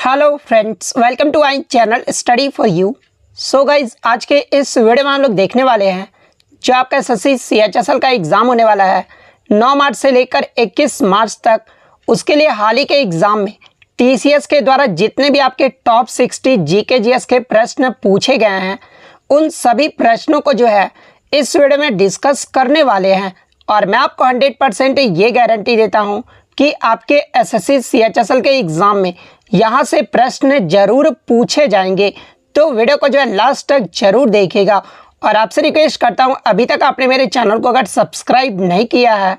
Hello friends, welcome to my channel study for you. So guys, आज के इस video में हम लोग देखने वाले हैं जो आपका एसएससी सीएचएसएल का एग्ज़ाम होने वाला है 9 मार्च से लेकर 21 मार्च तक। उसके लिए हाल ही के एग्ज़ाम में टीसीएस के द्वारा जितने भी आपके टॉप 60 जीके जीएस के प्रश्न पूछे गए हैं उन सभी प्रश्नों को जो है इस वीडियो में डिस्कस करने वाले हैं। और मैं आपको 100% ये गारंटी देता हूँ कि आपके एसएससी सीएचएसएल के एग्ज़ाम में यहाँ से प्रश्न जरूर पूछे जाएंगे। तो वीडियो को जो है लास्ट तक जरूर देखिएगा। और आपसे रिक्वेस्ट करता हूँ, अभी तक आपने मेरे चैनल को अगर सब्सक्राइब नहीं किया है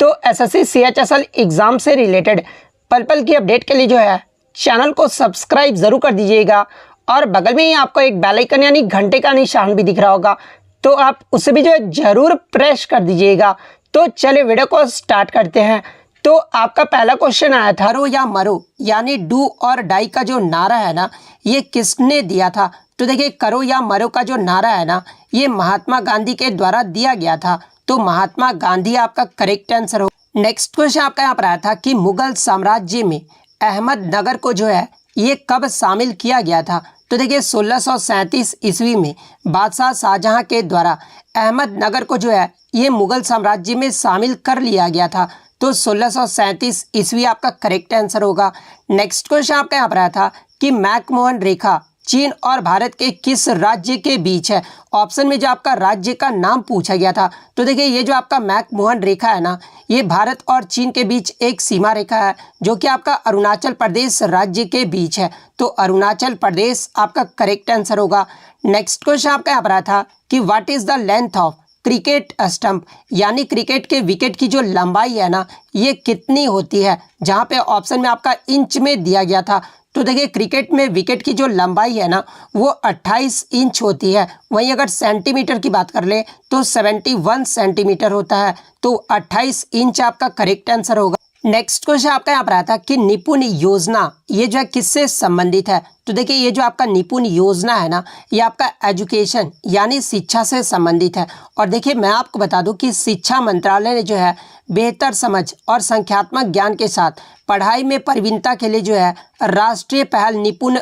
तो एसएससी सीएचएसएल एग्ज़ाम से रिलेटेड पल पल की अपडेट के लिए जो है चैनल को सब्सक्राइब ज़रूर कर दीजिएगा। और बगल में ही आपको एक बेल आइकन यानी घंटे का निशान भी दिख रहा होगा, तो आप उसे भी जो है ज़रूर प्रेस कर दीजिएगा। तो चलिए वीडियो को स्टार्ट करते हैं। तो आपका पहला क्वेश्चन आया था, करो या मरो यानी डू और डाई का जो नारा है ना, ये किसने दिया था? तो देखिए, करो या मरो का जो नारा है ना, ये महात्मा गांधी के द्वारा दिया गया था। तो महात्मा गांधी आपका करेक्ट आंसर हो। नेक्स्ट क्वेश्चन आपका यहाँ पर आया था कि मुगल साम्राज्य में अहमदनगर को जो है ये कब शामिल किया गया था? तो देखिए, 1637 ईस्वी में बादशाह शाहजहां के द्वारा अहमदनगर को जो है ये मुगल साम्राज्य में शामिल कर लिया गया था। तो 1637 ईस्वी आपका करेक्ट आंसर होगा। नेक्स्ट क्वेश्चन आपका यहाँ पर आया था कि मैकमोहन रेखा चीन और भारत के किस राज्य के बीच है? ऑप्शन में जो आपका राज्य का नाम पूछा गया था, तो देखिए ये जो आपका मैकमोहन रेखा है ना, ये भारत और चीन के बीच एक सीमा रेखा है जो कि आपका अरुणाचल प्रदेश राज्य के बीच है। तो अरुणाचल प्रदेश आपका करेक्ट आंसर होगा। नेक्स्ट क्वेश्चन आपका यहाँ पर आया था कि what is the length of cricket stump यानी क्रिकेट के विकेट की जो लंबाई है ना, ये कितनी होती है? जहाँ पे ऑप्शन में आपका इंच में दिया गया था। तो देखिए, क्रिकेट में विकेट की जो लंबाई है ना वो 28 इंच होती है। वहीं अगर सेंटीमीटर की बात कर ले तो 71 सेंटीमीटर होता है। तो 28 इंच आपका करेक्ट आंसर होगा। नेक्स्ट क्वेश्चन आपका यहाँ पर आया था कि निपुण योजना ये जो है किससे संबंधित है? तो देखिए, ये जो आपका निपुण योजना है ना, ये आपका एजुकेशन यानी शिक्षा से संबंधित है। और देखिए, मैं आपको बता दूं कि शिक्षा मंत्रालय ने जो है बेहतर समझ और संख्यात्मक ज्ञान के साथ पढ़ाई में प्रवीणता के लिए जो है राष्ट्रीय पहल निपुण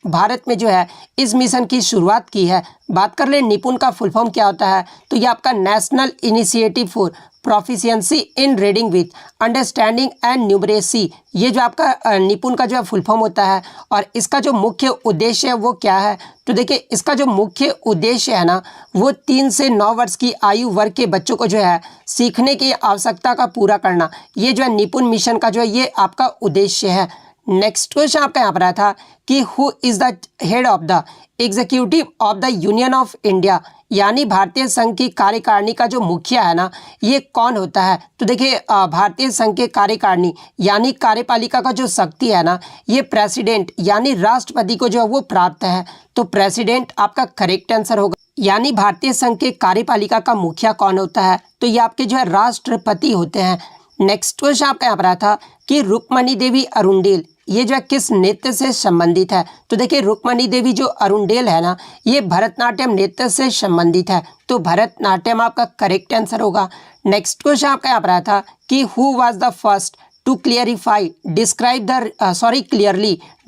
भारत में जो है इस मिशन की शुरुआत की है। बात कर ले निपुण का फुल फॉर्म क्या होता है, तो ये आपका national initiative for proficiency in reading with understanding and numeracy, ये जो आपका निपुण का जो है फुल फॉर्म होता है। और इसका जो मुख्य उद्देश्य है वो क्या है? तो देखिए, इसका जो मुख्य उद्देश्य है ना वो 3 से 9 वर्ष की आयु वर्ग के बच्चों को जो है सीखने की आवश्यकता का पूरा करना, ये जो है निपुण मिशन का जो है ये आपका उद्देश्य है। नेक्स्ट क्वेश्चन आपका यहाँ पर आया था कि who is the head of the executive of the union of India यानी भारतीय संघ की कार्यकारिणी का जो मुखिया है ना, ये कौन होता है? तो देखिए, भारतीय संघ के कार्यकारिणी यानी कार्यपालिका का जो शक्ति है ना, ये प्रेसिडेंट यानी राष्ट्रपति को जो है वो प्राप्त है। तो प्रेसिडेंट आपका करेक्ट आंसर होगा। यानी भारतीय संघ के कार्यपालिका का मुखिया कौन होता है? तो ये आपके जो है राष्ट्रपति होते हैं। नेक्स्ट क्वेश्चन आपका यहाँ पर आया था कि रुक्मणी देवी अरुंडेल ये जो है किस नृत्य से संबंधित है? तो देखिए, रुक्मणी देवी जो अरुंडेल है ना, ये भरतनाट्यम नृत्य से संबंधित है। तो भरतनाट्यम आपका करेक्ट आंसर होगा। नेक्स्ट क्वेश्चन आपका यहाँ पर आया था कि who was the first to clearly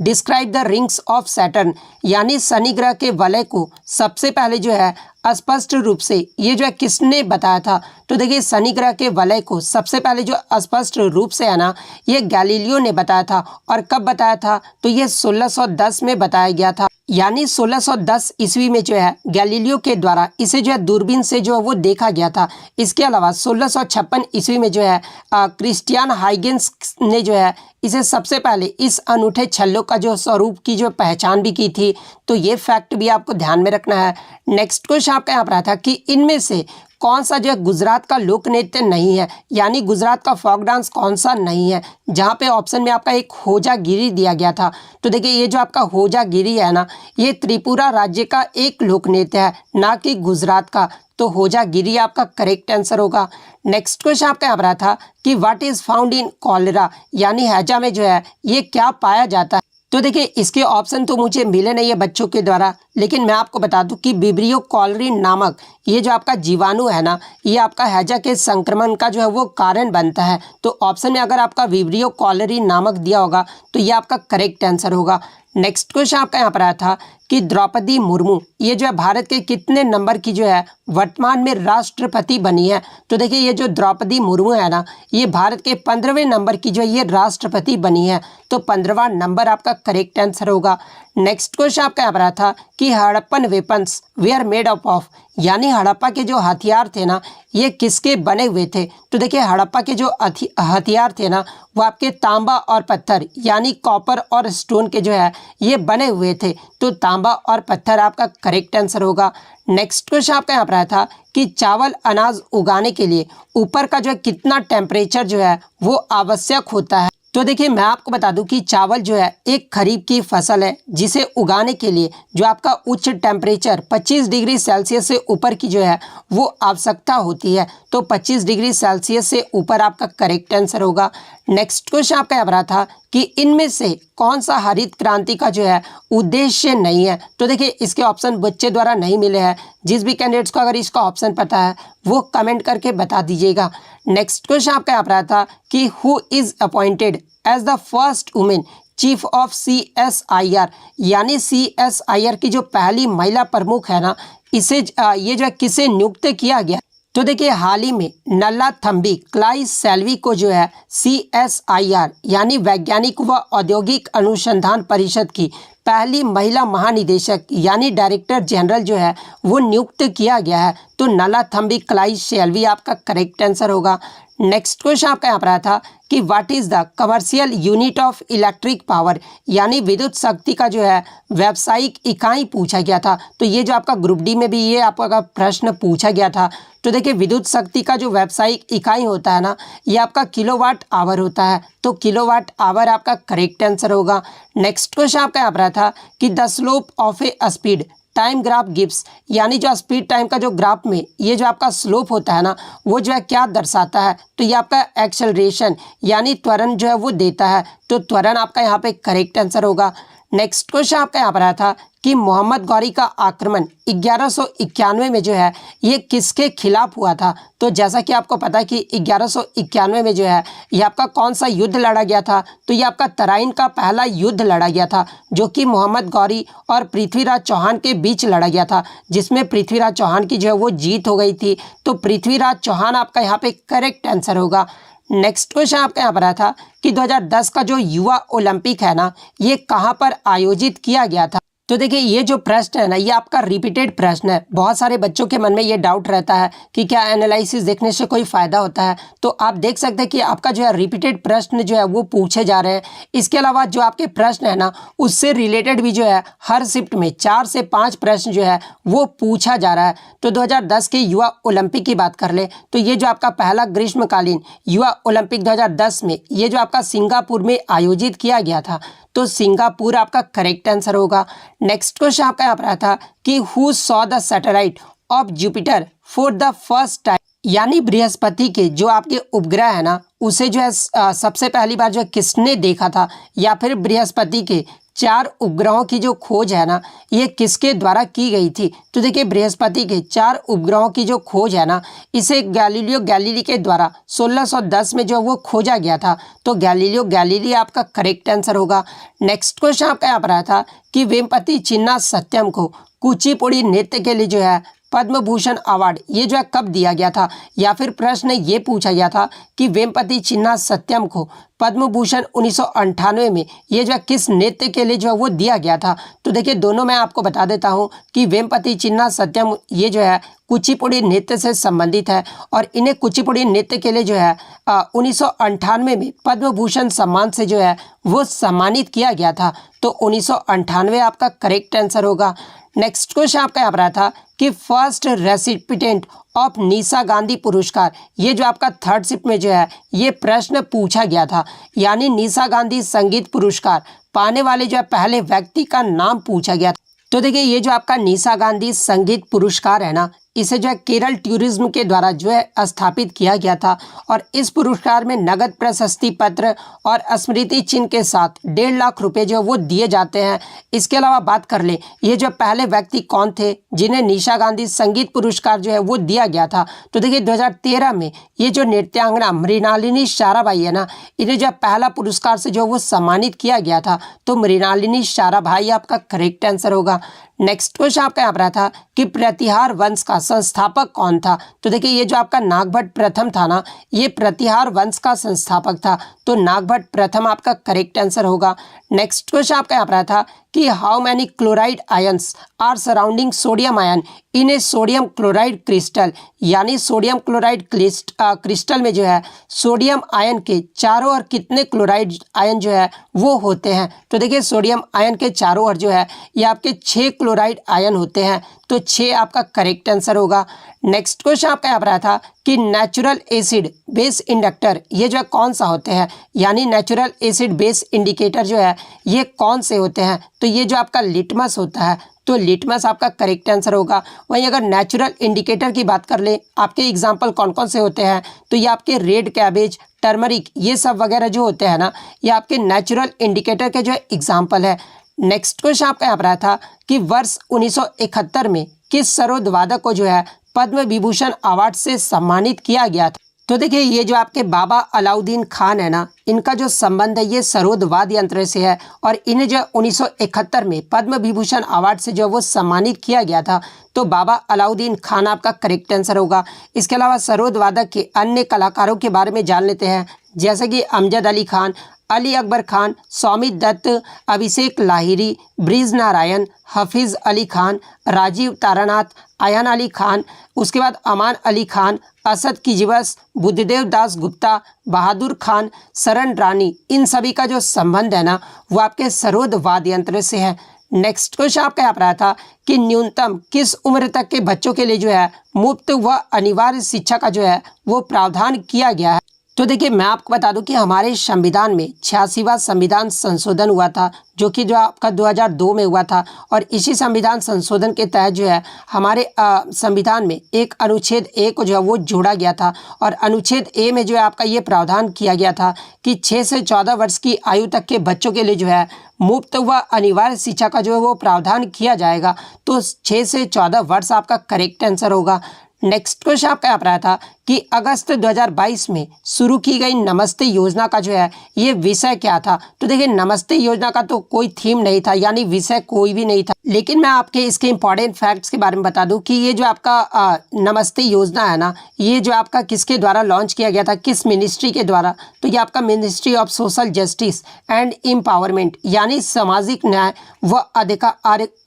describe the rings of Saturn यानी शनि ग्रह के वलय को सबसे पहले जो है स्पष्ट रूप से ये जो है किसने बताया था? तो देखिए, शनि ग्रह के वलय को सबसे पहले जो स्पष्ट रूप से है ना, ये गैलीलियो ने बताया था। और कब बताया था? तो ये 1610 में बताया गया था। यानी 1610 ईस्वी में जो है गैलीलियो के द्वारा इसे जो है दूरबीन से जो है वो देखा गया था। इसके अलावा 1656 ईस्वी में जो है क्रिस्टियन हाइगेंस ने जो है इसे सबसे पहले इस अनूठे छल्लों का जो स्वरूप की जो पहचान भी की थी। तो ये फैक्ट भी आपको ध्यान में रखना है। नेक्स्ट क्वेश्चन आपका यहाँ पर आया था कि इनमें से कौन सा जो है गुजरात का लोक नृत्य नहीं है यानी गुजरात का फोक डांस कौन सा नहीं है? जहाँ पे ऑप्शन में आपका एक होजागिरी दिया गया था। तो देखिए, ये जो आपका होजागिरी है ना, ये त्रिपुरा राज्य का एक लोक नृत्य है, ना कि गुजरात का। तो होजागिरी आपका करेक्ट आंसर होगा। नेक्स्ट क्वेश्चन आपका यहाँ पर आया था कि what is found in cholera यानी हैजा में जो है ये क्या पाया जाता है? तो देखिए, इसके ऑप्शन तो मुझे मिले नहीं है बच्चों के द्वारा, लेकिन मैं आपको बता दूं कि विब्रियो कॉलरी नामक ये जो आपका जीवाणु है ना, ये आपका हैजा के संक्रमण का जो है वो कारण बनता है। तो ऑप्शन में अगर आपका विब्रियो कॉलरी नामक दिया होगा तो ये आपका करेक्ट आंसर होगा। नेक्स्ट क्वेश्चन आपका यहाँ पर आया था कि द्रौपदी मुर्मू ये जो है भारत के कितने नंबर की जो है वर्तमान में राष्ट्रपति बनी है। तो देखिए ये जो द्रौपदी मुर्मू है ना, ये भारत के 15वें नंबर की जो है ये राष्ट्रपति बनी है। तो 15वां नंबर आपका करेक्ट आंसर होगा। नेक्स्ट क्वेश्चन आपका यहाँ पर आया था कि Harappan weapons were are made up of, यानी हड़प्पा के जो हथियार थे ना, ये किसके बने हुए थे। तो देखिए हड़प्पा के जो हथियार थे ना, वो आपके तांबा और पत्थर यानी कॉपर और स्टोन के जो है ये बने हुए थे। तो तांबा और पत्थर आपका करेक्ट आंसर होगा। नेक्स्ट क्वेश्चन आपका यहाँ पर आया था कि चावल अनाज उगाने के लिए ऊपर का जो है कितना टेम्परेचर जो है वो आवश्यक होता है। तो देखिए मैं आपको बता दूं कि चावल जो है एक खरीफ की फसल है, जिसे उगाने के लिए जो आपका उच्च टेम्परेचर 25 डिग्री सेल्सियस से ऊपर की जो है वो आवश्यकता होती है। तो 25 डिग्री सेल्सियस से ऊपर आपका करेक्ट आंसर होगा। नेक्स्ट क्वेश्चन आपका यहाँ था कि इनमें से कौन सा हरित क्रांति का जो है उद्देश्य नहीं है। तो देखिए इसके ऑप्शन बच्चे द्वारा नहीं मिले हैं। जिस भी कैंडिडेट्स को अगर इसका ऑप्शन पता है वो कमेंट करके बता दीजिएगा। नेक्स्ट क्वेश्चन आपका यहाँ पर था कि who is appointed as the first women chief of CSIR, यानी CSIR की जो पहली महिला प्रमुख है ना, इसे ये जो है किसे नियुक्त किया गया। तो देखिए हाल ही में नल्लाथम्बी क्लाई सेल्वी को जो है CSIR यानी वैज्ञानिक व औद्योगिक अनुसंधान परिषद की पहली महिला महानिदेशक यानी डायरेक्टर जनरल जो है वो नियुक्त किया गया है। तो नल्लाथम्बी क्लाई सेल्वी आपका करेक्ट आंसर होगा। नेक्स्ट क्वेश्चन आपका यहाँ पर आया था कि what is the commercial unit of electric power, यानी विद्युत शक्ति का जो है व्यावसायिक इकाई पूछा गया था। तो ये जो आपका ग्रुप डी में भी ये आपका प्रश्न पूछा गया था। तो देखिए विद्युत शक्ति का जो व्यावसायिक इकाई होता है ना, ये आपका किलोवाट आवर होता है। तो किलोवाट आवर आपका करेक्ट आंसर होगा। नेक्स्ट क्वेश्चन आपका यहाँ पर था कि the slope of A speed time graph gives, यानी जो स्पीड टाइम का जो ग्राफ में ये जो आपका स्लोप होता है ना, वो जो है क्या दर्शाता है। तो ये आपका एक्सेलरेशन यानी त्वरण जो है वो देता है। तो त्वरण आपका यहाँ पे करेक्ट आंसर होगा। नेक्स्ट क्वेश्चन आपका यहाँ पर आया था कि मोहम्मद गौरी का आक्रमण 1191 में जो है ये किसके खिलाफ हुआ था। तो जैसा कि आपको पता है कि 1191 में जो है ये आपका कौन सा युद्ध लड़ा गया था। तो ये आपका तराइन का पहला युद्ध लड़ा गया था, जो कि मोहम्मद गौरी और पृथ्वीराज चौहान के बीच लड़ा गया था, जिसमें पृथ्वीराज चौहान की जो है वो जीत हो गई थी। तो पृथ्वीराज चौहान आपका यहाँ पे करेक्ट आंसर होगा। नेक्स्ट क्वेश्चन आपका यहाँ पर आया था कि 2010 का जो युवा ओलंपिक है ना, ये कहाँ पर आयोजित किया गया था। तो देखिए ये जो प्रश्न है ना, ये आपका रिपीटेड प्रश्न है। बहुत सारे बच्चों के मन में ये डाउट रहता है कि क्या एनालिसिस देखने से कोई फ़ायदा होता है। तो आप देख सकते हैं कि आपका जो है रिपीटेड प्रश्न जो है वो पूछे जा रहे हैं। इसके अलावा जो आपके प्रश्न है ना, उससे रिलेटेड भी जो है हर शिफ्ट में 4 से 5 प्रश्न जो है वो पूछा जा रहा है। तो 2010 के युवा ओलंपिक की बात कर ले तो ये जो आपका पहला ग्रीष्मकालीन युवा ओलंपिक 2010 में ये जो आपका सिंगापुर में आयोजित किया गया था। तो सिंगापुर आपका करेक्ट आंसर होगा। नेक्स्ट क्वेश्चन आपका यहाँ पर आया था कि who saw the satellite of Jupiter for the first time, यानी बृहस्पति के जो आपके उपग्रह है ना, उसे जो है सबसे पहली बार जो है किसने देखा था, या फिर बृहस्पति के 4 उपग्रहों की जो खोज है ना, ये किसके द्वारा की गई थी। तो देखिए बृहस्पति के 4 उपग्रहों की जो खोज है ना, इसे गैलीलियो गैलीली के द्वारा 1610 में जो वो खोजा गया था। तो गैलीलियो गैलीली आपका करेक्ट आंसर होगा। नेक्स्ट क्वेश्चन आपका यहाँ पर आया था कि वेम्पति चिन्ना सत्यम को कुचिपुड़ी नृत्य के लिए जो है पद्म भूषण अवार्ड ये जो है कब दिया गया था, या फिर प्रश्न ये पूछा गया था कि वेम्पति चिन्ना सत्यम को पद्म भूषण 1998 में ये जो है किस नृत्य के लिए जो है वो दिया गया था। तो देखिए दोनों मैं आपको बता देता हूँ कि वेम्पति चिन्ना सत्यम ये जो है कुचिपुड़ी नृत्य से संबंधित है, और इन्हें कुचिपुड़ी नृत्य के लिए जो है 1998 में पद्म भूषण सम्मान से जो है वो सम्मानित किया गया था। तो 1998 आपका करेक्ट आंसर होगा। नेक्स्ट क्वेश्चन आपका यहाँ पर आया था कि फर्स्ट रेसिपिटेंट ऑफ निशा गांधी पुरस्कार ये जो आपका थर्ड शिफ्ट में जो है ये प्रश्न पूछा गया था, यानी निशा गांधी संगीत पुरस्कार पाने वाले जो है पहले व्यक्ति का नाम पूछा गया था। तो देखिए ये जो आपका निशा गांधी संगीत पुरस्कार है ना, इसे जो है केरल टूरिज्म के द्वारा जो है स्थापित किया गया था और इस पुरस्कार में नगद प्रशस्ति पत्र और स्मृति चिन्ह के साथ 1.5 लाख रुपए जो वो दिए जाते हैं। इसके अलावा बात कर ले ये जो पहले व्यक्ति कौन थे जिन्हें निशा गांधी संगीत पुरस्कार जो है वो दिया गया था। तो देखिए 2013 में ये जो नृत्यांगना मृणालिनी साराभाई है ना, इन्हें जो पहला पुरस्कार से जो वो सम्मानित किया गया था। तो मृणालिनी साराभाई आपका करेक्ट आंसर होगा। नेक्स्ट क्वेश्चन आपका यहाँ पर रहा था कि प्रतिहार वंश का संस्थापक कौन था। तो देखिए ये जो आपका नागभट्ट प्रथम था ना, ये प्रतिहार वंश का संस्थापक था। तो नागभट्ट प्रथम आपका करेक्ट आंसर होगा। नेक्स्ट क्वेश्चन आपका यहाँ पर रहा था कि how many chloride ions are surrounding sodium ion in a sodium chloride crystal, यानी सोडियम क्लोराइड क्रिस्टल में जो है सोडियम आयन के चारों ओर कितने क्लोराइड आयन जो है वो होते हैं। तो देखिए सोडियम आयन के चारों ओर जो है ये आपके 6 क्लोराइड आयन होते हैं। तो 6 आपका करेक्ट आंसर होगा। नेक्स्ट क्वेश्चन आपका यहाँ पर आया था कि नेचुरल एसिड बेस इंडक्टर ये जो है कौन सा होते हैं, यानी नेचुरल एसिड बेस इंडिकेटर जो है ये कौन से होते हैं। तो ये जो आपका लिटमस होता है, तो लिटमस आपका करेक्ट आंसर होगा। वहीं अगर नेचुरल इंडिकेटर की बात कर ले, आपके एग्जाम्पल कौन कौन से होते हैं, तो ये आपके रेड कैबेज, टर्मरिक, ये सब वगैरह जो होते हैं ना, ये आपके नेचुरल इंडिकेटर के जो है एग्जाम्पल है। नेक्स्ट क्वेश्चन आपका यहाँ पर आया था कि वर्ष 1971 में किस सरोद वादक को जो है पद्म विभूषण अवार्ड से सम्मानित किया गया था। तो देखिए ये जो आपके बाबा अलाउद्दीन खान है ना, इनका जो संबंध है ये सरोद वाद्य यंत्र से है और इन्हें जो 1971 में पद्म विभूषण अवार्ड से जो वो सम्मानित किया गया था। तो बाबा अलाउद्दीन खान आपका करेक्ट आंसर होगा। इसके अलावा सरोद वादक के अन्य कलाकारों के बारे में जान लेते हैं, जैसे कि अमजद अली खान, अली अकबर खान, सौमित दत्त, अभिषेक लाहिरी, ब्रिज नारायण, हफीज़ अली खान, राजीव तारानाथ, अयान अली खान, उसके बाद अमान अली खान, असद कीजिबस, बुद्धदेव दास गुप्ता, बहादुर खान, शरण रानी, इन सभी का जो संबंध है ना वो आपके सरोद वाद्य यंत्र से है। नेक्स्ट क्वेश्चन आपका यहाँ पर आया था कि न्यूनतम किस उम्र तक के बच्चों के लिए जो है मुफ्त व अनिवार्य शिक्षा का जो है वो प्रावधान किया गया है। तो देखिए मैं आपको बता दूं कि हमारे संविधान में 86वां संविधान संशोधन हुआ था, जो कि जो आपका 2002 में हुआ था। और इसी संविधान संशोधन के तहत जो है हमारे संविधान में एक अनुच्छेद ए को जो है वो जोड़ा गया था। और अनुच्छेद ए में जो है आपका ये प्रावधान किया गया था कि 6 से 14 वर्ष की आयु तक के बच्चों के लिए जो है मुफ्त व अनिवार्य शिक्षा का जो है वो प्रावधान किया जाएगा। तो 6 से 14 वर्ष आपका करेक्ट आंसर होगा। नेक्स्ट क्वेश्चन आपका यहाँ पर आया था कि अगस्त 2022 में शुरू की गई नमस्ते योजना का जो है ये विषय क्या था। तो देखिए नमस्ते योजना का तो कोई थीम नहीं था, यानी विषय कोई भी नहीं था। लेकिन मैं आपके इसके इंपॉर्टेंट फैक्ट्स के बारे में बता दूं कि ये जो आपका नमस्ते योजना है ना, ये जो आपका किसके द्वारा लॉन्च किया गया था, किस मिनिस्ट्री के द्वारा। तो ये आपका ministry of social justice and empowerment, यानी सामाजिक न्याय व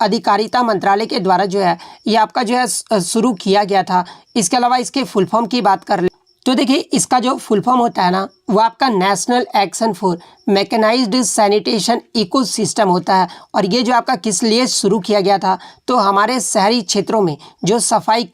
अधिकारिता मंत्रालय के द्वारा जो है ये आपका जो है शुरू किया गया था। इसके अलावा इसके फुल फॉर्म की बात कर ले तो देखिए इसका जो फुल फॉर्म होता है ना वो आपका national action for mechanised sanitation ecosystem होता है। और ये जो आपका किस लिए शुरू किया गया था, तो हमारे शहरी क्षेत्रों में जो सफाई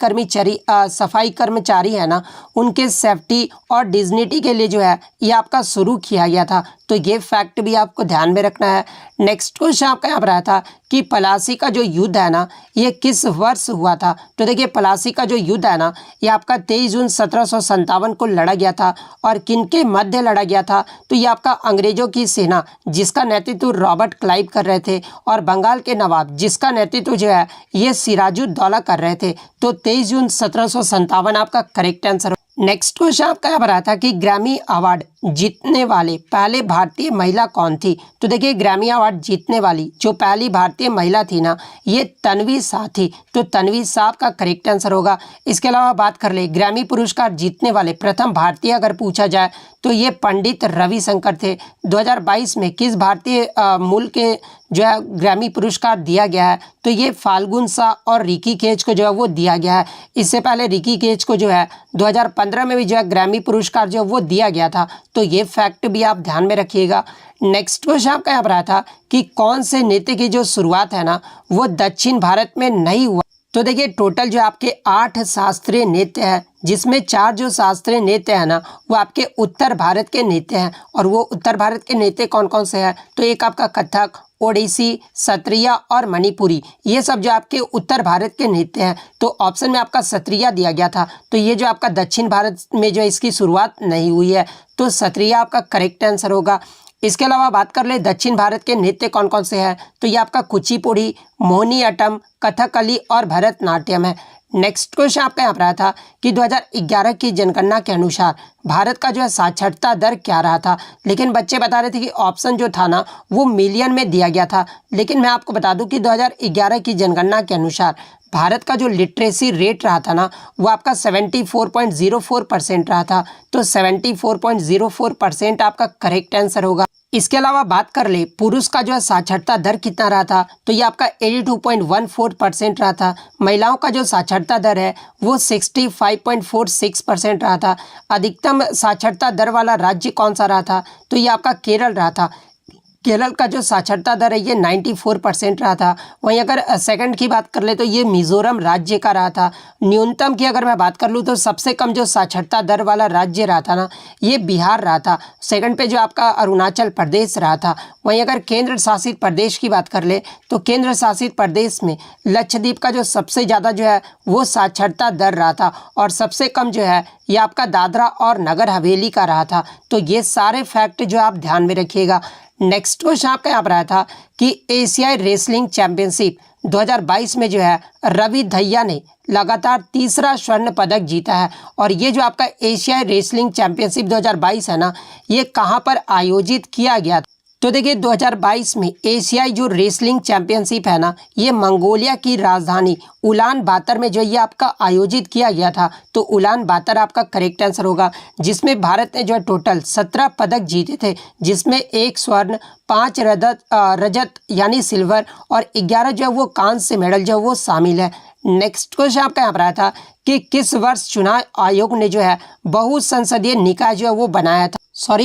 कर्मचारी है ना, उनके सेफ्टी और डिग्निटी के लिए जो है ये आपका शुरू किया गया था। तो ये फैक्ट भी आपको ध्यान में रखना है। नेक्स्ट क्वेश्चन आपका यहाँ पर आया था कि पलासी का जो युद्ध है ना ये किस वर्ष हुआ था। तो देखिए पलासी का जो युद्ध है ना ये आपका 23 जून 1757 को लड़ा गया था। और किनके मध्य लड़ा गया था, तो ये आपका अंग्रेजों की सेना जिसका नेतृत्व रॉबर्ट क्लाइव कर रहे थे और बंगाल के नवाब जिसका नेतृत्व जो है ये सिराजुद्दौला कर रहे थे। तो 23 जून 1757 आपका करेक्ट आंसर। नेक्स्ट क्वेश्चन आपका यहाँ पर आया था कि ग्रैमी अवार्ड जीतने वाले पहले भारतीय महिला कौन थी। तो देखिए ग्रैमी अवार्ड जीतने वाली जो पहली भारतीय महिला थी ना ये तन्वी शाह थी। तो तन्वी शाह का करेक्ट आंसर होगा। इसके अलावा बात कर ले ग्रैमी पुरस्कार जीतने वाले प्रथम भारतीय अगर पूछा जाए तो ये पंडित रविशंकर थे। 2022 में किस भारतीय मूल के जो है ग्रैमी पुरस्कार दिया गया है, तो ये फाल्गुन शाह और रिकी केज को जो है वो दिया गया है। इससे पहले रिकी केज को जो है 2015 में भी जो है ग्रैमी पुरस्कार जो है वो दिया गया था। तो ये फैक्ट भी आप ध्यान में रखिएगा। नेक्स्ट क्वेश्चन आपका यहाँ पर आया था कि कौन से नृत्य की जो शुरुआत है ना वो दक्षिण भारत में नहीं हुआ। तो देखिए टोटल जो आपके 8 शास्त्रीय नृत्य है, जिसमें 4 जो शास्त्रीय नृत्य है ना वो आपके उत्तर भारत के नृत्य हैं। और वो उत्तर भारत के नृत्य कौन कौन से हैं, तो एक आपका कथक, ओडिसी, सत्रिया और मणिपुरी, ये सब जो आपके उत्तर भारत के नृत्य हैं। तो ऑप्शन में आपका सत्रिया दिया गया था, तो ये जो आपका दक्षिण भारत में जो इसकी शुरुआत नहीं हुई है, तो सत्रिया आपका करेक्ट आंसर होगा। इसके अलावा बात कर ले दक्षिण भारत के नृत्य कौन कौन से हैं, तो ये आपका कुचिपुड़ी, मोहिनीअट्टम, कथकली और भरतनाट्यम है। नेक्स्ट क्वेश्चन आपका यहाँ पर आया था कि 2011 की जनगणना के अनुसार भारत का जो है साक्षरता दर क्या रहा था। लेकिन बच्चे बता रहे थे कि ऑप्शन जो था ना वो मिलियन में दिया गया था, लेकिन मैं आपको बता दूं कि 2011 की जनगणना के अनुसार भारत का जो लिटरेसी रेट रहा था ना वो आपका 74.04% रहा था। तो 74.04% आपका करेक्ट आंसर होगा। इसके अलावा बात कर ले पुरुष का जो है साक्षरता दर कितना रहा था, तो ये आपका 82.14% रहा था। महिलाओं का जो साक्षरता दर है वो 65.46% रहा था। अधिकतम साक्षरता दर वाला राज्य कौन सा रहा था, तो ये आपका केरल रहा था। केरल का जो साक्षरता दर है ये 94% रहा था। वहीं अगर सेकंड की बात कर ले तो ये मिजोरम राज्य का रहा था। न्यूनतम की अगर मैं बात कर लूँ तो सबसे कम जो साक्षरता दर वाला राज्य रहा था ना ये बिहार रहा था। सेकंड पे जो आपका अरुणाचल प्रदेश रहा था। वहीं अगर केंद्र शासित प्रदेश की बात कर ले तो केंद्र शासित प्रदेश में लक्षद्वीप का जो सबसे ज़्यादा जो है वो साक्षरता दर रहा था, और सबसे कम जो है ये आपका दादरा और नगर हवेली का रहा था। तो ये सारे फैक्ट जो आप ध्यान में रखिएगा। नेक्स्ट क्वेश्चन आपका यहाँ पर आया था कि एशियाई रेसलिंग चैंपियनशिप 2022 में जो है रवि दहिया ने लगातार तीसरा स्वर्ण पदक जीता है। और ये जो आपका एशियाई रेसलिंग चैंपियनशिप 2022 है ना ये कहाँ पर आयोजित किया गया था, तो देखिए 2022 में एशियाई जो रेसलिंग चैंपियनशिप है ना ये मंगोलिया की राजधानी उलान बातर में जो ये आपका आयोजित किया गया था। तो उलान बातर आपका करेक्ट आंसर होगा, जिसमें भारत ने जो है टोटल 17 पदक जीते थे, जिसमें 1 स्वर्ण, 5 रजत यानी सिल्वर और 11 जो है वो कांस्य मेडल जो है वो शामिल है। नेक्स्ट क्वेश्चन आपका यहाँ पर आया था कि किस वर्ष चुनाव आयोग ने जो है बहुसंसदीय निकाय जो है वो बनाया था,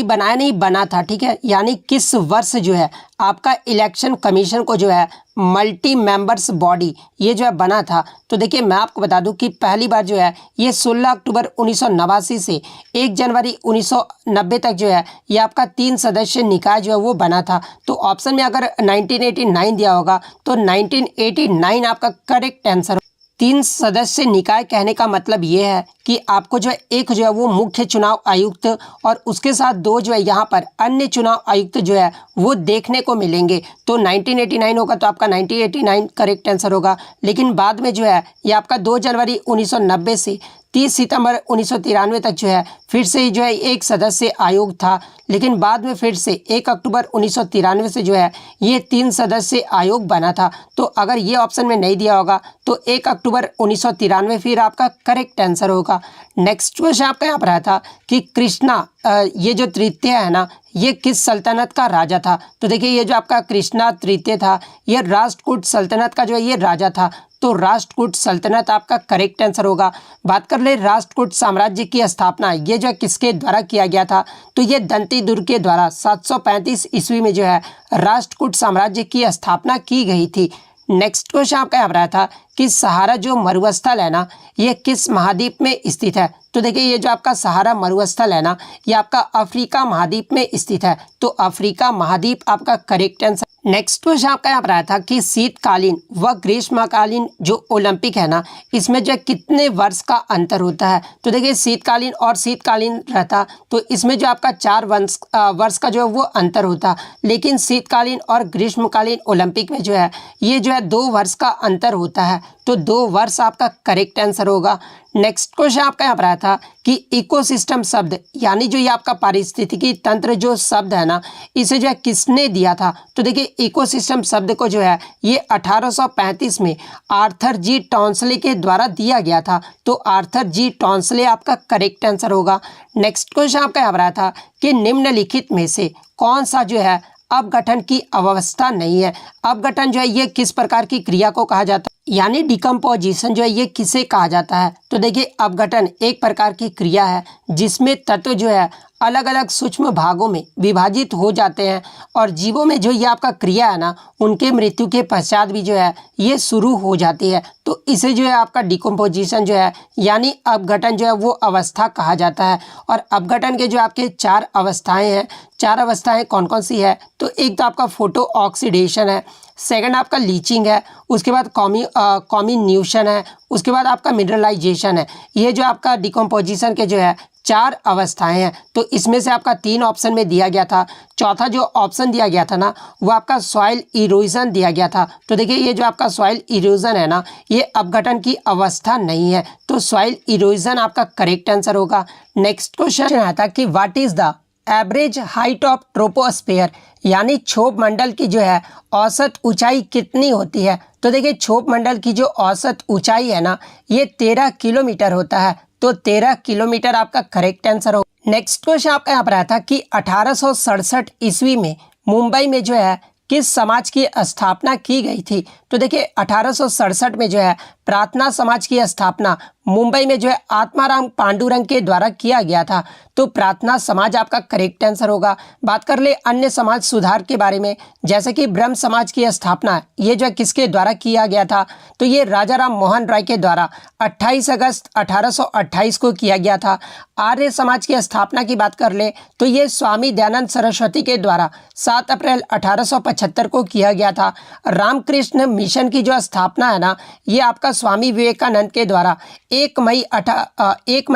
बनाया नहीं बना था, ठीक है, यानी किस वर्ष जो है आपका इलेक्शन कमीशन को जो है मल्टी मेंबर्स बॉडी ये जो है बना था। तो देखिए मैं आपको बता दूं कि पहली बार जो है ये 16 अक्टूबर 1989 से 1 जनवरी 1990 तक जो है ये आपका 3 सदस्य निकाय जो है वो बना था। तो ऑप्शन में अगर 1989 दिया होगा तो 1989 आपका करेक्ट आंसर। 3 सदस्य निकाय कहने का मतलब ये है कि आपको जो है एक जो है वो मुख्य चुनाव आयुक्त और उसके साथ 2 जो है यहाँ पर अन्य चुनाव आयुक्त जो है वो देखने को मिलेंगे। तो 1989 होगा तो आपका 1989 करेक्ट आंसर होगा। लेकिन बाद में जो है ये आपका 2 जनवरी 1990 से 30 सितंबर 1993 तक जो है फिर से जो है एक सदस्य आयोग था। लेकिन बाद में फिर से 1 अक्टूबर 1993 से जो है ये 3 सदस्य आयोग बना था। तो अगर ये ऑप्शन में नहीं दिया होगा तो 1 अक्टूबर 1993 फिर आपका करेक्ट आंसर होगा। नेक्स्ट क्वेश्चन आपका यहाँ पर आया था कि कृष्णा ये जो तृतीय है ना ये किस सल्तनत का राजा था। तो देखिए ये जो आपका कृष्णा तृतीय था ये राष्ट्रकूट सल्तनत का जो है ये राजा था। तो राष्ट्रकूट सल्तनत आपका करेक्ट आंसर होगा। बात कर ले राष्ट्रकूट साम्राज्य की स्थापना ये जो किसके द्वारा किया गया था, तो ये दंती दुर्ग के द्वारा 735 ईस्वी में जो है राष्ट्रकूट साम्राज्य की स्थापना की गई थी। नेक्स्ट क्वेश्चन आपका यहाँ पर आया था कि सहारा जो मरुस्थल है ना ये किस महाद्वीप में स्थित है। तो देखिए ये जो आपका सहारा मरुस्थल है ना ये आपका अफ्रीका महाद्वीप में स्थित है। तो अफ्रीका महाद्वीप आपका करेक्ट आंसर। नेक्स्ट क्वेश्चन आपका यहाँ पर आया था कि शीतकालीन व ग्रीष्मकालीन जो ओलंपिक है ना इसमें जो कितने वर्ष का अंतर होता है। तो देखिए शीतकालीन और शीतकालीन रहता तो इसमें जो आपका 4 वर्ष का जो है वो अंतर होता। लेकिन शीतकालीन और ग्रीष्मकालीन ओलंपिक में जो है ये जो है 2 वर्ष का अंतर होता है। तो 2 वर्ष आपका करेक्ट आंसर होगा। नेक्स्ट क्वेश्चन आपका यहाँ पर आया था कि इकोसिस्टम शब्द यानी जो ये आपका पारिस्थितिकी तंत्र जो शब्द है ना इसे जो है किसने दिया था। तो देखिए इकोसिस्टम शब्द को जो है ये 1835 में आर्थर जी टॉन्सले के द्वारा दिया गया था। तो आर्थर जी टॉन्सले आपका करेक्ट आंसर होगा। नेक्स्ट क्वेश्चन आपका यहाँ पर आया था कि निम्नलिखित में से कौन सा जो है अपघटन की अवस्था नहीं है। अपघटन जो है ये किस प्रकार की क्रिया को कहा जाता है, यानी डिकम्पोजिशन जो है ये किसे कहा जाता है। तो देखिए अपघटन एक प्रकार की क्रिया है जिसमें तत्व जो है अलग अलग सूक्ष्म भागों में विभाजित हो जाते हैं और जीवों में जो ये आपका क्रिया है ना, उनके मृत्यु के पश्चात भी जो है ये शुरू हो जाती है। तो इसे जो है आपका डिकम्पोजिशन जो है यानी अपघटन जो है वो अवस्था कहा जाता है। और अपघटन के जो आपके 4 अवस्थाएं हैं, 4 अवस्थाएं कौन कौन सी है? तो एक तो आपका फोटो ऑक्सीडेशन है, सेकंड आपका लीचिंग है, उसके बाद कॉम्बिन्यूशन है, उसके बाद आपका मिनरलाइजेशन है। ये जो आपका डिकम्पोजिशन के जो है 4 अवस्थाएं हैं। तो इसमें से आपका 3 ऑप्शन में दिया गया था। चौथा जो ऑप्शन दिया गया था ना, वो आपका सॉइल इरोजन दिया गया था। तो देखिए ये जो आपका सॉइल इरोजन है ना, ये अपघटन की अवस्था नहीं है। तो सॉइल इरोजन आपका करेक्ट आंसर होगा। नेक्स्ट क्वेश्चन आता कि what is the average height of troposphere, यानी क्षोभ मंडल की जो है औसत ऊंचाई कितनी होती है? तो देखिए क्षोभ मंडल की जो औसत ऊंचाई है ना, ये 13 किलोमीटर होता है। तो 13 किलोमीटर आपका करेक्ट आंसर हो। नेक्स्ट क्वेश्चन आपका यहाँ पर आया था कि 1867 ईस्वी में मुंबई में जो है किस समाज की स्थापना की गई थी? तो देखिए 1867 में जो है प्रार्थना समाज की स्थापना मुंबई में जो है आत्माराम पांडुरंग के द्वारा किया गया था। तो प्रार्थना समाज आपका करेक्ट आंसर होगा। बात कर ले अन्य समाज सुधार के बारे में, जैसे कि ब्रह्म समाज की स्थापना ये जो है किसके द्वारा किया गया था? तो ये राजा राम मोहन राय के द्वारा 28 अगस्त 1828 को किया गया था। आर्य समाज की स्थापना की बात कर ले तो ये स्वामी दयानंद सरस्वती के द्वारा 7 अप्रैल 1875 को किया गया था। रामकृष्ण मिशन की जो स्थापना है ना, ये आपका स्वामी विवेकानंद के द्वारा 1 मई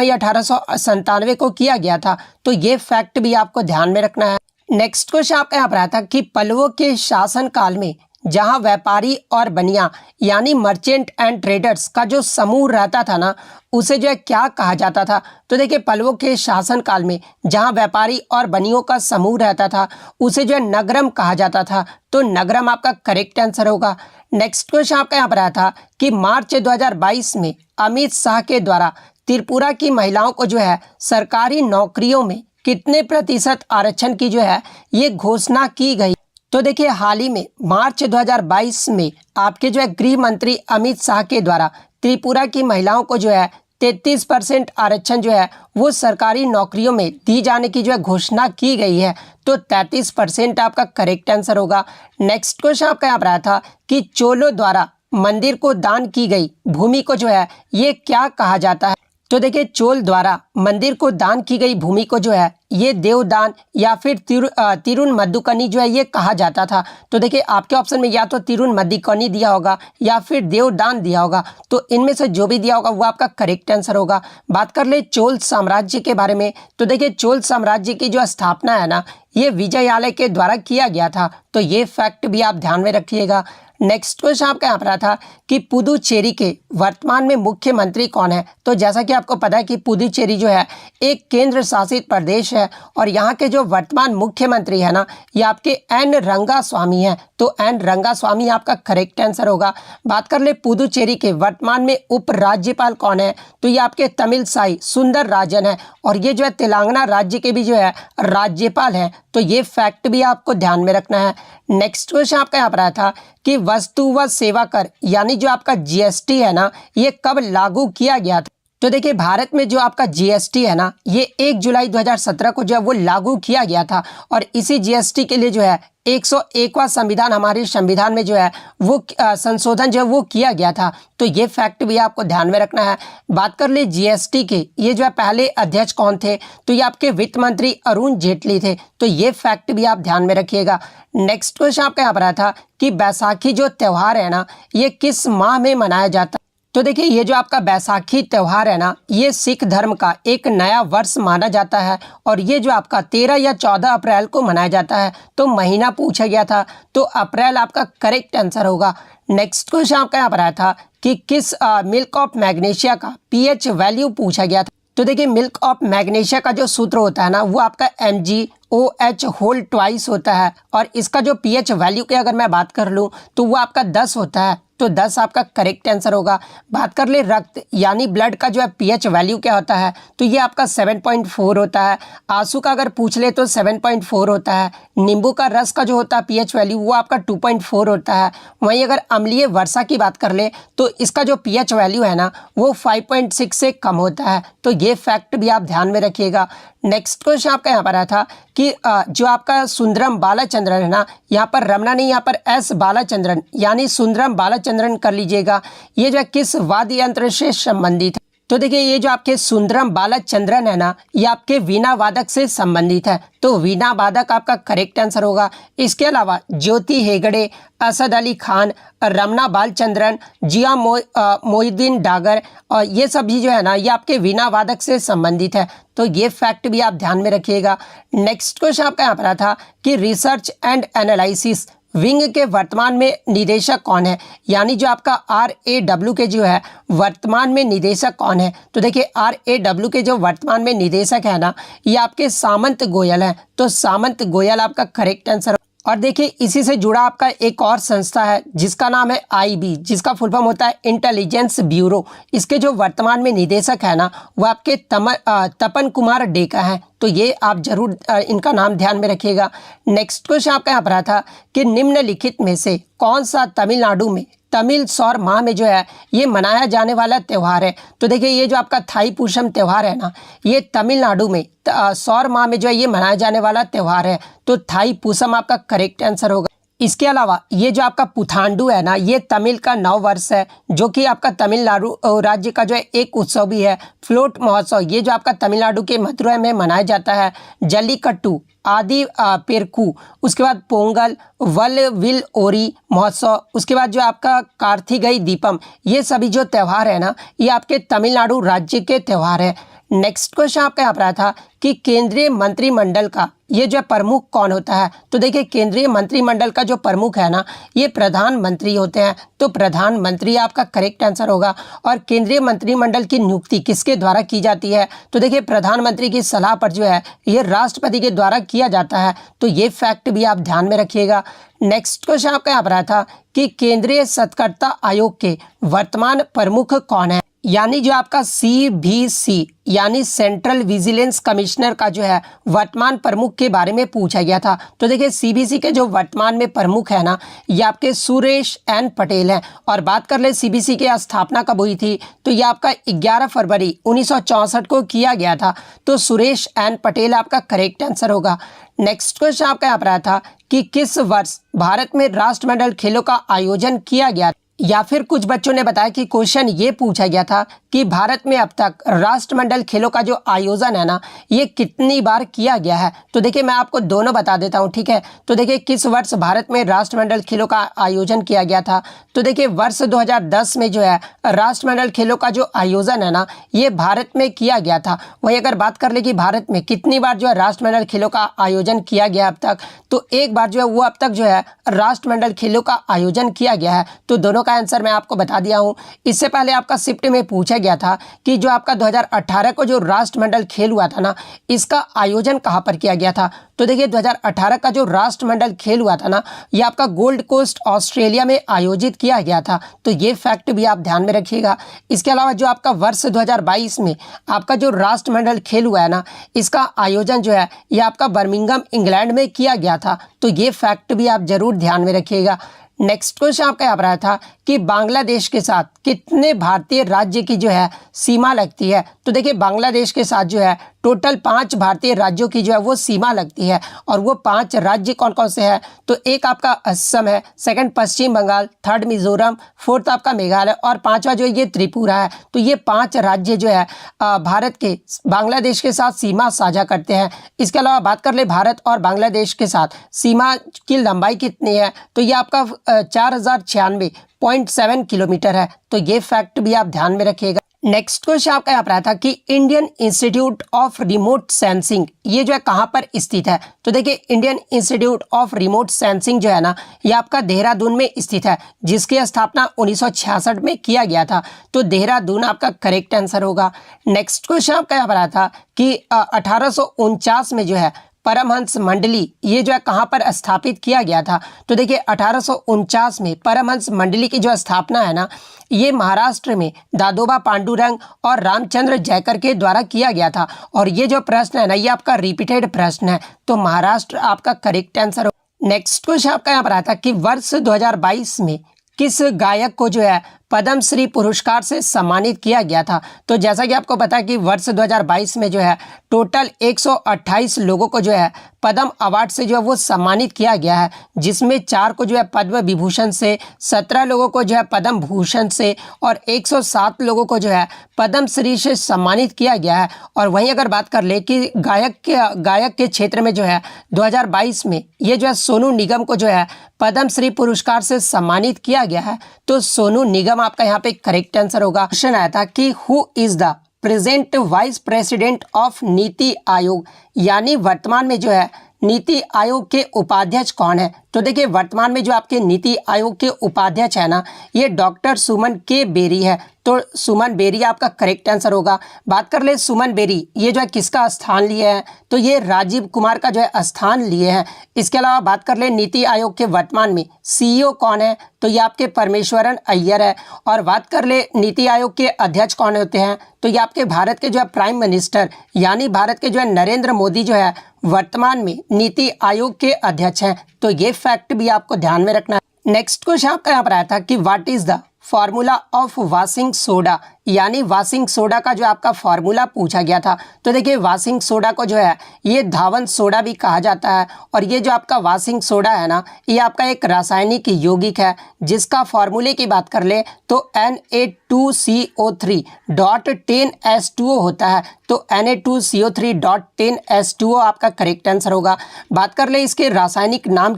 1897 को किया गया था। तो ये फैक्ट भी आपको ध्यान में रखना है। नेक्स्ट क्वेश्चन आपका यहाँ पर आता कि पल्लवों के शासन काल में जहां व्यापारी और बनिया यानी मर्चेंट एंड ट्रेडर्स का जो समूह रहता था ना, उसे जो है क्या कहा जाता था? तो देखिए पल्लवों के शासन काल में जहां व्यापारी और बनियों का समूह रहता था, उसे जो है नगरम कहा जाता था। तो नगरम आपका करेक्ट आंसर होगा। नेक्स्ट क्वेश्चन आपका यहाँ पर आया था कि मार्च 2022 में अमित शाह के द्वारा त्रिपुरा की महिलाओं को जो है सरकारी नौकरियों में कितने प्रतिशत आरक्षण की जो है ये घोषणा की गई? तो देखिए हाल ही में मार्च 2022 में आपके जो है गृह मंत्री अमित शाह के द्वारा त्रिपुरा की महिलाओं को जो है 33% आरक्षण जो है वो सरकारी नौकरियों में दी जाने की जो है घोषणा की गई है। तो 33% आपका करेक्ट आंसर होगा। नेक्स्ट क्वेश्चन आपका यहाँ पर आया था कि चोलों द्वारा मंदिर को दान की गई भूमि को जो है ये क्या कहा जाता है? तो देखिए चोल द्वारा मंदिर को दान की गई भूमि को जो है ये देवदान या फिर तिरुन मद्दुकनी जो है ये कहा जाता था। तो देखिए आपके ऑप्शन में या तो तिरुन मद्दुकनी दिया होगा या फिर देवदान दिया होगा। तो इनमें से जो भी दिया होगा वो आपका करेक्ट आंसर होगा। बात कर ले चोल साम्राज्य के बारे में, तो देखिए चोल साम्राज्य की जो स्थापना है ना, ये विजयालय के द्वारा किया गया था। तो ये फैक्ट भी आप ध्यान में रखिएगा। नेक्स्ट क्वेश्चन आपका यहाँ पर आया था कि पुदुचेरी के वर्तमान में मुख्यमंत्री कौन है? तो जैसा कि आपको पता है कि पुदुचेरी जो है एक केंद्र शासित प्रदेश है और यहाँ के जो वर्तमान मुख्यमंत्री है ना, ये आपके एन रंगास्वामी हैं। तो एन रंगास्वामी आपका करेक्ट आंसर होगा। बात कर ले पुदुचेरी के वर्तमान में उप राज्यपाल कौन है? तो ये आपके तमिलसाई सुंदर राजन है और ये जो है तेलंगाना राज्य के भी जो है राज्यपाल हैं। तो ये फैक्ट भी आपको ध्यान में रखना है। नेक्स्ट क्वेश्चन आपका यहाँ पर आया था कि वस्तु व सेवा कर यानी जो आपका जीएसटी है ना, ये कब लागू किया गया था? तो देखिए भारत में जो आपका जीएसटी है ना, ये 1 जुलाई 2017 को जो है वो लागू किया गया था और इसी जीएसटी के लिए जो है 101वां संविधान हमारे संविधान में जो है वो संशोधन जो है वो किया गया था। तो ये फैक्ट भी आपको ध्यान में रखना है। बात कर ले जीएसटी के ये जो है पहले अध्यक्ष कौन थे? तो ये आपके वित्त मंत्री अरुण जेटली थे। तो ये फैक्ट भी आप ध्यान में रखिएगा। नेक्स्ट क्वेश्चन आपका यहाँ पर आया था कि बैसाखी जो त्यौहार है ना, ये किस माह में मनाया जाता है? तो देखिए ये जो आपका बैसाखी त्यौहार है ना, ये सिख धर्म का एक नया वर्ष माना जाता है और ये जो आपका 13 या 14 अप्रैल को मनाया जाता है। तो महीना पूछा गया था, तो अप्रैल आपका करेक्ट आंसर होगा। नेक्स्ट क्वेश्चन आपका यहाँ पर आया था कि किस मिल्क ऑफ मैग्नीशिया का पीएच वैल्यू पूछा गया था? तो देखिए मिल्क ऑफ मैग्नीशिया का जो सूत्र होता है ना, वो आपका MgOH होल ट्वाइस होता है और इसका जो पीएच वैल्यू की अगर मैं बात कर लूँ तो वो आपका 10 होता है। तो 10 आपका करेक्ट आंसर होगा। बात कर ले रक्त यानी ब्लड का जो है पीएच वैल्यू क्या होता है? तो ये आपका 7.4 होता है। आंसू का अगर पूछ ले तो 7.4 होता है। नींबू का रस का जो होता है पीएच वैल्यू वो आपका 2.4 होता है। वहीं अगर अम्लीय वर्षा की बात कर ले तो इसका जो पीएच वैल्यू है ना, वो 5.6 से कम होता है। तो ये फैक्ट भी आप ध्यान में रखिएगा। नेक्स्ट क्वेश्चन आपका यहाँ पर आया था कि जो आपका सुंदरम बालाचंद्रन है ना, यहाँ पर रमना नहीं, यहाँ पर एस बालाचंद्रन यानी सुंदरम बालाचंद्रन कर लीजिएगा। ये जो है किस वाद्य यंत्र से संबंधित है? तो देखिए ये जो आपके सुंदरम बालाचंद्रन है ना, ये आपके वीणा वादक से संबंधित है, तो वीणा वादक आपका करेक्ट आंसर होगा। इसके अलावा ज्योति हेगड़े, असद अली खान, रमना बालचंद्रन, जिया मोहिउद्दीन डागर और ये सभी जो है ना, ये आपके वीणा वादक से संबंधित है, तो ये फैक्ट भी आप ध्यान में रखिएगा। नेक्स्ट क्वेश्चन आपका यहाँ पर आया था कि रिसर्च एंड एनालिसिस विंग के वर्तमान में निदेशक कौन है, यानी जो आपका RAW के जो है वर्तमान में निदेशक कौन है? तो देखिए RAW के जो वर्तमान में निदेशक है ना, ये आपके सामंत गोयल हैं, तो सामंत गोयल आपका करेक्ट आंसर। और देखिए इसी से जुड़ा आपका एक और संस्था है जिसका नाम है IB, जिसका फुल फॉर्म होता है इंटेलिजेंस ब्यूरो। इसके जो वर्तमान में निदेशक है ना, वो आपके तपन कुमार डेका हैं, तो ये आप जरूर इनका नाम ध्यान में रखिएगा। नेक्स्ट क्वेश्चन आपका यहाँ पर आया था कि निम्नलिखित में से कौन सा तमिलनाडु में तमिल सौर माह में जो है ये मनाया जाने वाला त्यौहार है? तो देखिए ये जो आपका थाई पूषम त्यौहार है ना, ये तमिलनाडु में सौर माह में जो है ये मनाया जाने वाला त्यौहार है, तो थाई पूषम आपका करेक्ट आंसर होगा। इसके अलावा ये जो आपका पुथांडु है ना, ये तमिल का नव वर्ष है, जो कि आपका तमिलनाडु राज्य का जो है एक उत्सव भी है। फ्लोट महोत्सव ये जो आपका तमिलनाडु के मथुरा में मनाया जाता है। जल्लीकट्टू, आदि पेरकू, उसके बाद पोंगल, विल ओरी महोत्सव, उसके बाद जो आपका कार्तिकई दीपम, ये सभी जो त्यौहार है ना, ये आपके तमिलनाडु राज्य के त्यौहार है। नेक्स्ट क्वेश्चन आपका यहाँ पर आया था कि केंद्रीय मंत्रिमंडल का ये जो प्रमुख कौन होता है? तो देखिए केंद्रीय मंत्रिमंडल का जो प्रमुख है ना, ये प्रधानमंत्री होते हैं, तो प्रधानमंत्री आपका करेक्ट आंसर होगा। और केंद्रीय मंत्रिमंडल की नियुक्ति किसके द्वारा की जाती है? तो देखिए प्रधानमंत्री की सलाह पर जो है ये राष्ट्रपति के द्वारा किया जाता है, तो ये फैक्ट भी आप ध्यान में रखिएगा। नेक्स्ट क्वेश्चन आपका यहाँ पर आया था कि केंद्रीय सतर्कता आयोग के वर्तमान प्रमुख कौन है? यानी जो आपका CVC यानी सेंट्रल विजिलेंस कमिश्नर का जो है वर्तमान प्रमुख के बारे में पूछा गया था। तो देखिए CVC के जो वर्तमान में प्रमुख है ना, ये आपके सुरेश N पटेल हैं। और बात कर ले CVC की स्थापना कब हुई थी, तो ये आपका 11 फरवरी 1964 को किया गया था, तो सुरेश N पटेल आपका करेक्ट आंसर होगा। नेक्स्ट क्वेश्चन आपका यहाँ पर आया था कि किस वर्ष भारत में राष्ट्रमंडल खेलों का आयोजन किया गया, या फिर कुछ बच्चों ने बताया कि क्वेश्चन ये पूछा गया था कि भारत में अब तक राष्ट्रमंडल खेलों का जो आयोजन है ना, ये कितनी बार किया गया है? तो देखिए मैं आपको दोनों बता देता हूँ, ठीक है। तो देखिए किस वर्ष भारत में राष्ट्रमंडल खेलों का आयोजन किया गया था, तो देखिए वर्ष 2010 में जो है राष्ट्रमंडल खेलों का जो आयोजन है ना, ये भारत में किया गया था। वही अगर बात कर ले कि भारत में कितनी बार जो है राष्ट्रमंडल खेलों का आयोजन किया गया अब तक, तो एक बार जो है वो अब तक जो है राष्ट्रमंडल खेलों का आयोजन किया गया है, तो दोनों का आंसर मैं आपको बता दिया हूं। इससे पहले आपका शिफ्ट में पूछा गया था कि जो आपका 2018 को जो राष्ट्रमंडल खेल हुआ था ना, इसका आयोजन कहां पर किया गया था? तो देखिए 2018 का जो राष्ट्रमंडल खेल हुआ था ना, ये आपका गोल्ड कोस्ट ऑस्ट्रेलिया में आयोजित किया गया था, तो ये फैक्ट भी आप ध्यान में रखिएगा। इसके अलावा जो आपका वर्ष 2022 में आपका जो राष्ट्रमंडल खेल हुआ है ना, इसका आयोजन जो है ये आपका बर्मिंघम इंग्लैंड में किया गया था, तो ये फैक्ट भी आप जरूर ध्यान में रखिएगा। नेक्स्ट क्वेश्चन आपका यहाँ पर आया था कि बांग्लादेश के साथ कितने भारतीय राज्य की जो है सीमा लगती है? तो देखिए बांग्लादेश के साथ जो है टोटल 5 भारतीय राज्यों की जो है वो सीमा लगती है, और वो 5 राज्य कौन कौन से हैं? तो एक आपका असम है, सेकंड पश्चिम बंगाल, थर्ड मिजोरम, फोर्थ आपका मेघालय और 5वां जो है ये त्रिपुरा है। तो ये 5 राज्य जो है भारत के बांग्लादेश के साथ सीमा साझा करते हैं। इसके अलावा बात कर ले भारत और बांग्लादेश के साथ सीमा की लंबाई कितनी है, तो ये आपका 4096.7 किलोमीटर है, तो ये फैक्ट भी आप ध्यान में रखिएगा। नेक्स्ट क्वेश्चन आपका यहाँ पर आया था कि Indian institute of remote sensing ये जो है कहाँ पर स्थित है? तो देखिए Indian institute of remote sensing जो है ना, ये आपका देहरादून में स्थित है, जिसकी स्थापना 1966 में किया गया था, तो देहरादून आपका करेक्ट आंसर होगा। नेक्स्ट क्वेश्चन आपका यहाँ पर आया था कि 1849 में जो है परमहंस मंडली ये जो है कहाँ पर स्थापित किया गया था? तो देखिए 1849 में परमहंस मंडली की जो स्थापना है ना, ये महाराष्ट्र में दादोबा पांडुरंग और रामचंद्र जयकर के द्वारा किया गया था। और ये जो प्रश्न है ना, ये आपका रिपीटेड प्रश्न है, तो महाराष्ट्र आपका करेक्ट आंसर हो। नेक्स्ट क्वेश्चन आपका यहाँ पर आता है कि वर्ष 2022 में किस गायक को जो है पद्मश्री पुरस्कार से सम्मानित किया गया था। तो जैसा कि आपको पता है कि वर्ष 2022 में जो है टोटल 128 लोगों को जो है पद्म अवार्ड से जो है वो सम्मानित किया गया है, जिसमें 4 को जो है पद्म विभूषण से, 17 लोगों को जो है पद्म भूषण से और 107 लोगों को जो है पद्मश्री से सम्मानित किया गया है। और वहीं अगर बात कर ले कि गायक के क्षेत्र में जो है 2022 में ये जो है सोनू निगम को जो है पद्मश्री पुरस्कार से सम्मानित किया गया है। तो सोनू निगम आपका यहाँ पे करेक्ट आंसर होगा। क्वेश्चन आया था कि who is the present vice president of NITI Aayog, यानी वर्तमान में जो है नीति आयोग के उपाध्यक्ष कौन है। तो देखिए वर्तमान में जो आपके नीति आयोग के उपाध्यक्ष है ना, ये डॉक्टर सुमन के बेरी है। तो सुमन बेरी आपका करेक्ट आंसर होगा। बात कर ले सुमन बेरी ये जो है किसका स्थान लिए हैं, तो ये राजीव कुमार का जो है स्थान लिए हैं। इसके अलावा बात कर ले नीति आयोग के वर्तमान में सीईओ कौन है, तो ये आपके परमेश्वरन अय्यर है। और बात कर ले नीति आयोग के अध्यक्ष कौन होते हैं, तो ये आपके भारत के जो है प्राइम मिनिस्टर यानी भारत के जो है नरेंद्र मोदी जो है वर्तमान में नीति आयोग के अध्यक्ष हैं। तो ये फैक्ट भी आपको ध्यान में रखना है। नेक्स्ट क्वेश्चन आपका यहाँ पर आया था कि what is the formula of washing soda, यानी वाशिंग सोडा का जो आपका फॉर्मूला पूछा गया था। तो देखिए वाशिंग सोडा को जो है ये धावन सोडा भी कहा जाता है। और ये जो आपका वाशिंग सोडा है ना, ये आपका एक रासायनिक यौगिक है, जिसका फॉर्मूले की बात कर ले तो Na2CO3.10H2O होता है। तो Na2CO3.10H2O आपका करेक्ट आंसर होगा। बात कर ले इसके रासायनिक नाम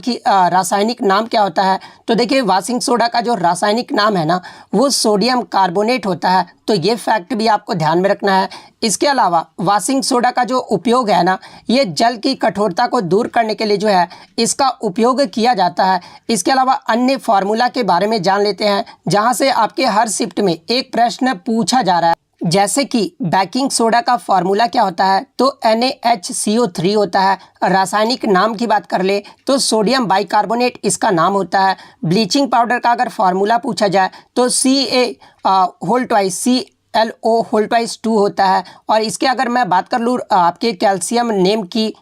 क्या होता है, तो देखिए वाशिंग सोडा का जो रासायनिक नाम है ना, वो सोडियम कार्बोनेट होता है। तो ये फैक्ट भी आपको ध्यान में रखना है। इसके अलावा वाशिंग सोडा का जो उपयोग है ना, ये जल की कठोरता को दूर करने के लिए जो है इसका उपयोग किया जाता है। इसके अलावा अन्य फार्मूला के बारे में जान लेते हैं, जहां से आपके हर शिफ्ट में एक प्रश्न पूछा जा रहा है। जैसे कि बेकिंग सोडा का फार्मूला क्या होता है, तो NaHCO3 होता है। रासायनिक नाम की बात कर ले तो सोडियम बाइकार्बोनेट इसका नाम होता है। ब्लीचिंग पाउडर का अगर फार्मूला पूछा जाए तो CaClO2 होता है। और इसके अगर मैं बात कर लूँ आपके कैल्शियम नेम की,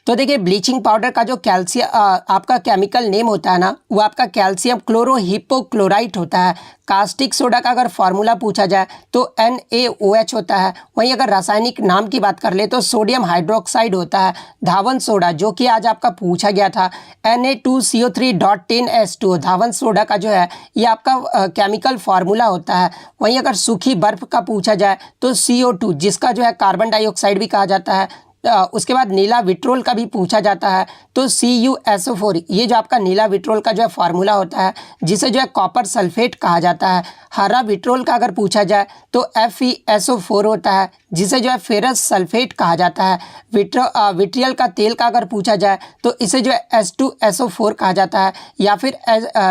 तो देखिए ब्लीचिंग पाउडर का जो आपका केमिकल नेम होता है ना, वो आपका कैल्शियम क्लोरोहिपोक्लोराइट होता है। कास्टिक सोडा का अगर फार्मूला पूछा जाए तो NaOH होता है। वहीं अगर रासायनिक नाम की बात कर ले तो सोडियम हाइड्रोक्साइड होता है। धावन सोडा जो कि आज आपका पूछा गया था Na2CO3.10H2O, धावन सोडा का जो है ये आपका केमिकल फार्मूला होता है। वहीं अगर सूखी बर्फ का पूछा जाए तो CO2, जिसका जो है कार्बन डाइऑक्साइड भी कहा जाता है। उसके बाद नीला विट्रोल का भी पूछा जाता है तो CuSO4, ये जो आपका नीला विट्रोल का जो है फार्मूला होता है, जिसे जो है कॉपर सल्फेट कहा जाता है। हरा विट्रोल का अगर पूछा जाए तो FeSO4 होता है, जिसे जो है फेरस सल्फेट कहा जाता है। विट्रियल का तेल का अगर पूछा जाए तो इसे जो है H2SO4 कहा जाता है, या फिर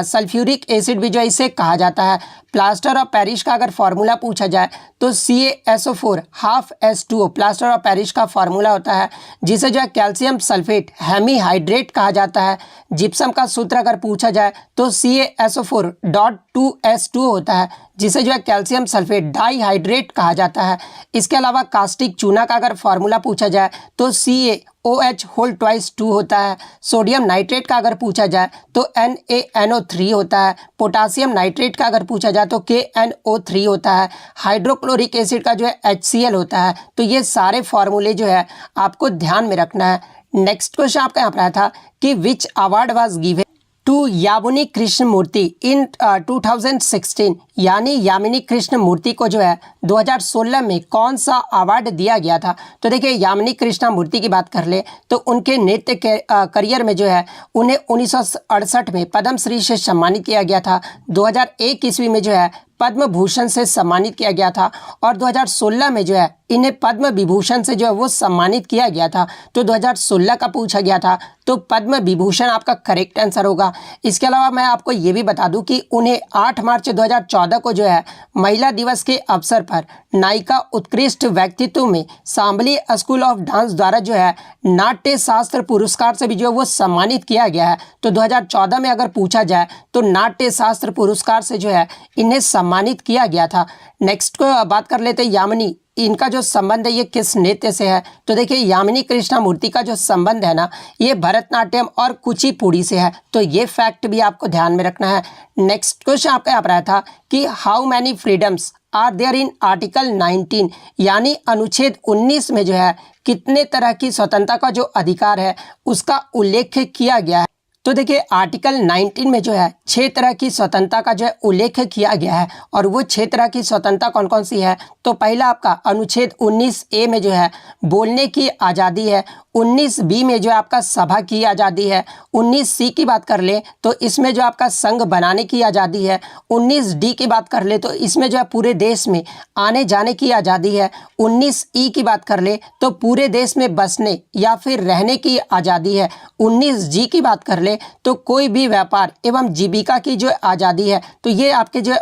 सल्फ्यूरिक एसिड भी जो है इसे कहा जाता है। प्लास्टर ऑफ पेरिस का अगर फार्मूला पूछा जाए तो CaSO4 half H2O plaster of Paris का फार्मूला होता है, जिसे जो है कैल्शियम सल्फेट हेमीहाइड्रेट कहा जाता है। जिप्सम का सूत्र अगर पूछा जाए तो CaSO4.2H2O होता है, जिसे जो है कैल्शियम सल्फेट डाईहाइड्रेट कहा जाता है। इसके अलावा कास्टिक चूना का अगर फार्मूला पूछा जाए तो CaOH2 होता है। सोडियम नाइट्रेट का अगर पूछा जाए तो NaNO3 होता है। पोटासियम नाइट्रेट का अगर पूछा जाए तो KNO3 होता है। हाइड्रोक्लोरिक एसिड का जो है HCl होता है। तो ये सारे फार्मूले जो है आपको ध्यान में रखना है। नेक्स्ट क्वेश्चन आपका यहाँ पर आया था कि which award was given to Yamini Krishnamurthy in 2016, यानी यामिनी कृष्णमूर्ति को जो है 2016 में कौन सा अवार्ड दिया गया था। तो देखिए यामिनी कृष्णमूर्ति की बात कर ले तो उनके नृत्य के करियर में जो है उन्हें 1968 में पद्मश्री से सम्मानित किया गया था। 2001 ईस्वी में जो है पद्म भूषण से सम्मानित किया गया था। और 2016 में जो है इन्हें पद्म विभूषण से जो है वो सम्मानित किया गया था। तो 2016 का पूछा गया था, तो पद्म विभूषण आपका करेक्ट आंसर होगा। इसके अलावा मैं आपको ये भी बता दूं कि उन्हें 8 मार्च 2014 को जो है महिला दिवस के अवसर पर नायिका उत्कृष्ट व्यक्तित्व में सांबली स्कूल ऑफ डांस द्वारा जो है नाट्य शास्त्र पुरस्कार से भी जो है वो सम्मानित किया गया है। तो 2014 में अगर पूछा जाए तो नाट्य शास्त्र पुरस्कार से जो है इन्हें सम्मानित किया गया था। नेक्स्ट को बात कर लेते हैं यामिनी। इनका जो संबंध है ये किस नृत्य से है? तो देखिए यामिनी कृष्णमूर्ति का जो संबंध है ना ये भरतनाट्यम और कुचिपुड़ी से है। तो ये फैक्ट भी आपको ध्यान में रखना है। नेक्स्ट क्वेश्चन आपका यहाँ पर आया था कि how many freedoms are there in article 19, यानी अनुच्छेद 19 में जो है कितने तरह की स्वतंत्रता का जो अधिकार है उसका उल्लेख किया गया है। तो देखिए आर्टिकल 19 में जो है 6 तरह की स्वतंत्रता का जो है उल्लेख किया गया है और वो 6 तरह की स्वतंत्रता कौन कौन सी है? तो पहला आपका अनुच्छेद 19A में जो है बोलने की आज़ादी है। 19B में जो है आपका सभा की आज़ादी है। 19C की बात कर ले तो इसमें जो आपका संघ बनाने की आज़ादी है। 19D की बात कर ले तो इसमें जो है पूरे देश में आने जाने की आज़ादी है। 19E की बात कर ले तो पूरे देश में बसने या फिर रहने की आज़ादी है। 19G की बात कर ले तो कोई भी व्यापार एवं जीविका की जो आज़ादी है। तो ये आपके जो है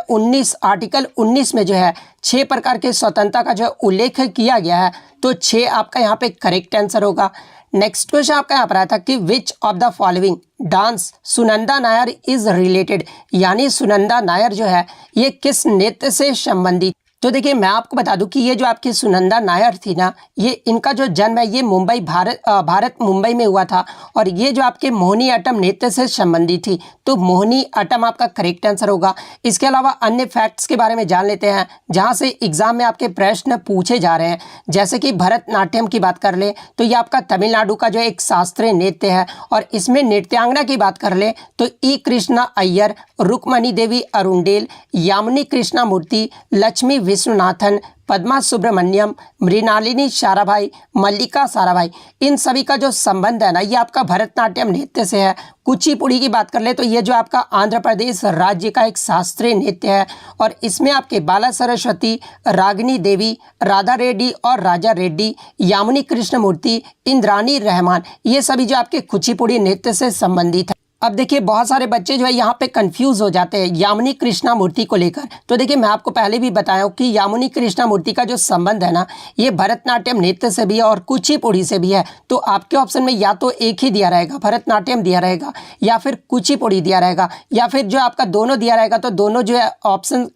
आर्टिकल 19 में जो है 6 प्रकार के स्वतंत्रता का जो उल्लेख किया गया है। तो 6 आपका यहाँ पे करेक्ट आंसर होगा। नेक्स्ट क्वेश्चन आपका यहाँ पर आया था कि which of the following dance Sunanda Nair is related, यानी सुनंदा नायर जो है ये किस नृत्य से संबंधित? तो देखिए मैं आपको बता दूं कि ये जो आपकी सुनंदा नायर थी ना ये इनका जो जन्म है ये मुंबई भारत मुंबई में हुआ था और ये जो आपके मोहिनी अट्टम नृत्य से संबंधित थी। तो मोहिनी अट्टम आपका करेक्ट आंसर होगा। इसके अलावा अन्य फैक्ट्स के बारे में जान लेते हैं जहां से एग्जाम में आपके प्रश्न पूछे जा रहे हैं। जैसे कि भरतनाट्यम की बात कर ले तो ये आपका तमिलनाडु का जो एक शास्त्रीय नृत्य है और इसमें नृत्यांगना की बात कर ले तो ई कृष्णा अय्यर, रुक्मणी देवी अरुंडेल, यामिनी कृष्णमूर्ति, लक्ष्मी विश्वनाथन, पद्मा सुब्रमण्यम, मृणालिनी साराभाई, मल्लिका साराभाई, इन सभी का जो संबंध है ना ये आपका भरतनाट्यम नृत्य से है। कुचिपुड़ी की बात कर ले तो ये जो आपका आंध्र प्रदेश राज्य का एक शास्त्रीय नृत्य है और इसमें आपके बाला सरस्वती, रागिनी देवी, राधा रेड्डी और राजा रेड्डी, यामिनी कृष्णमूर्ति, इंद्रानी रहमान, ये सभी जो आपके कुचिपुड़ी नृत्य से संबंधित है। अब देखिए बहुत सारे बच्चे जो है यहाँ पे कंफ्यूज हो जाते हैं यामिनी कृष्णमूर्ति को लेकर। तो देखिए मैं आपको पहले भी बताया हूँ कि यामिनी कृष्णमूर्ति का जो संबंध है ना ये भरतनाट्यम नृत्य से भी है और कुचिपुड़ी से भी है। तो आपके ऑप्शन में या तो एक ही दिया रहेगा, भरतनाट्यम दिया रहेगा या फिर कुचिपुड़ी दिया रहेगा या फिर जो आपका दोनों दिया रहेगा। तो दोनों जो है ऑप्शन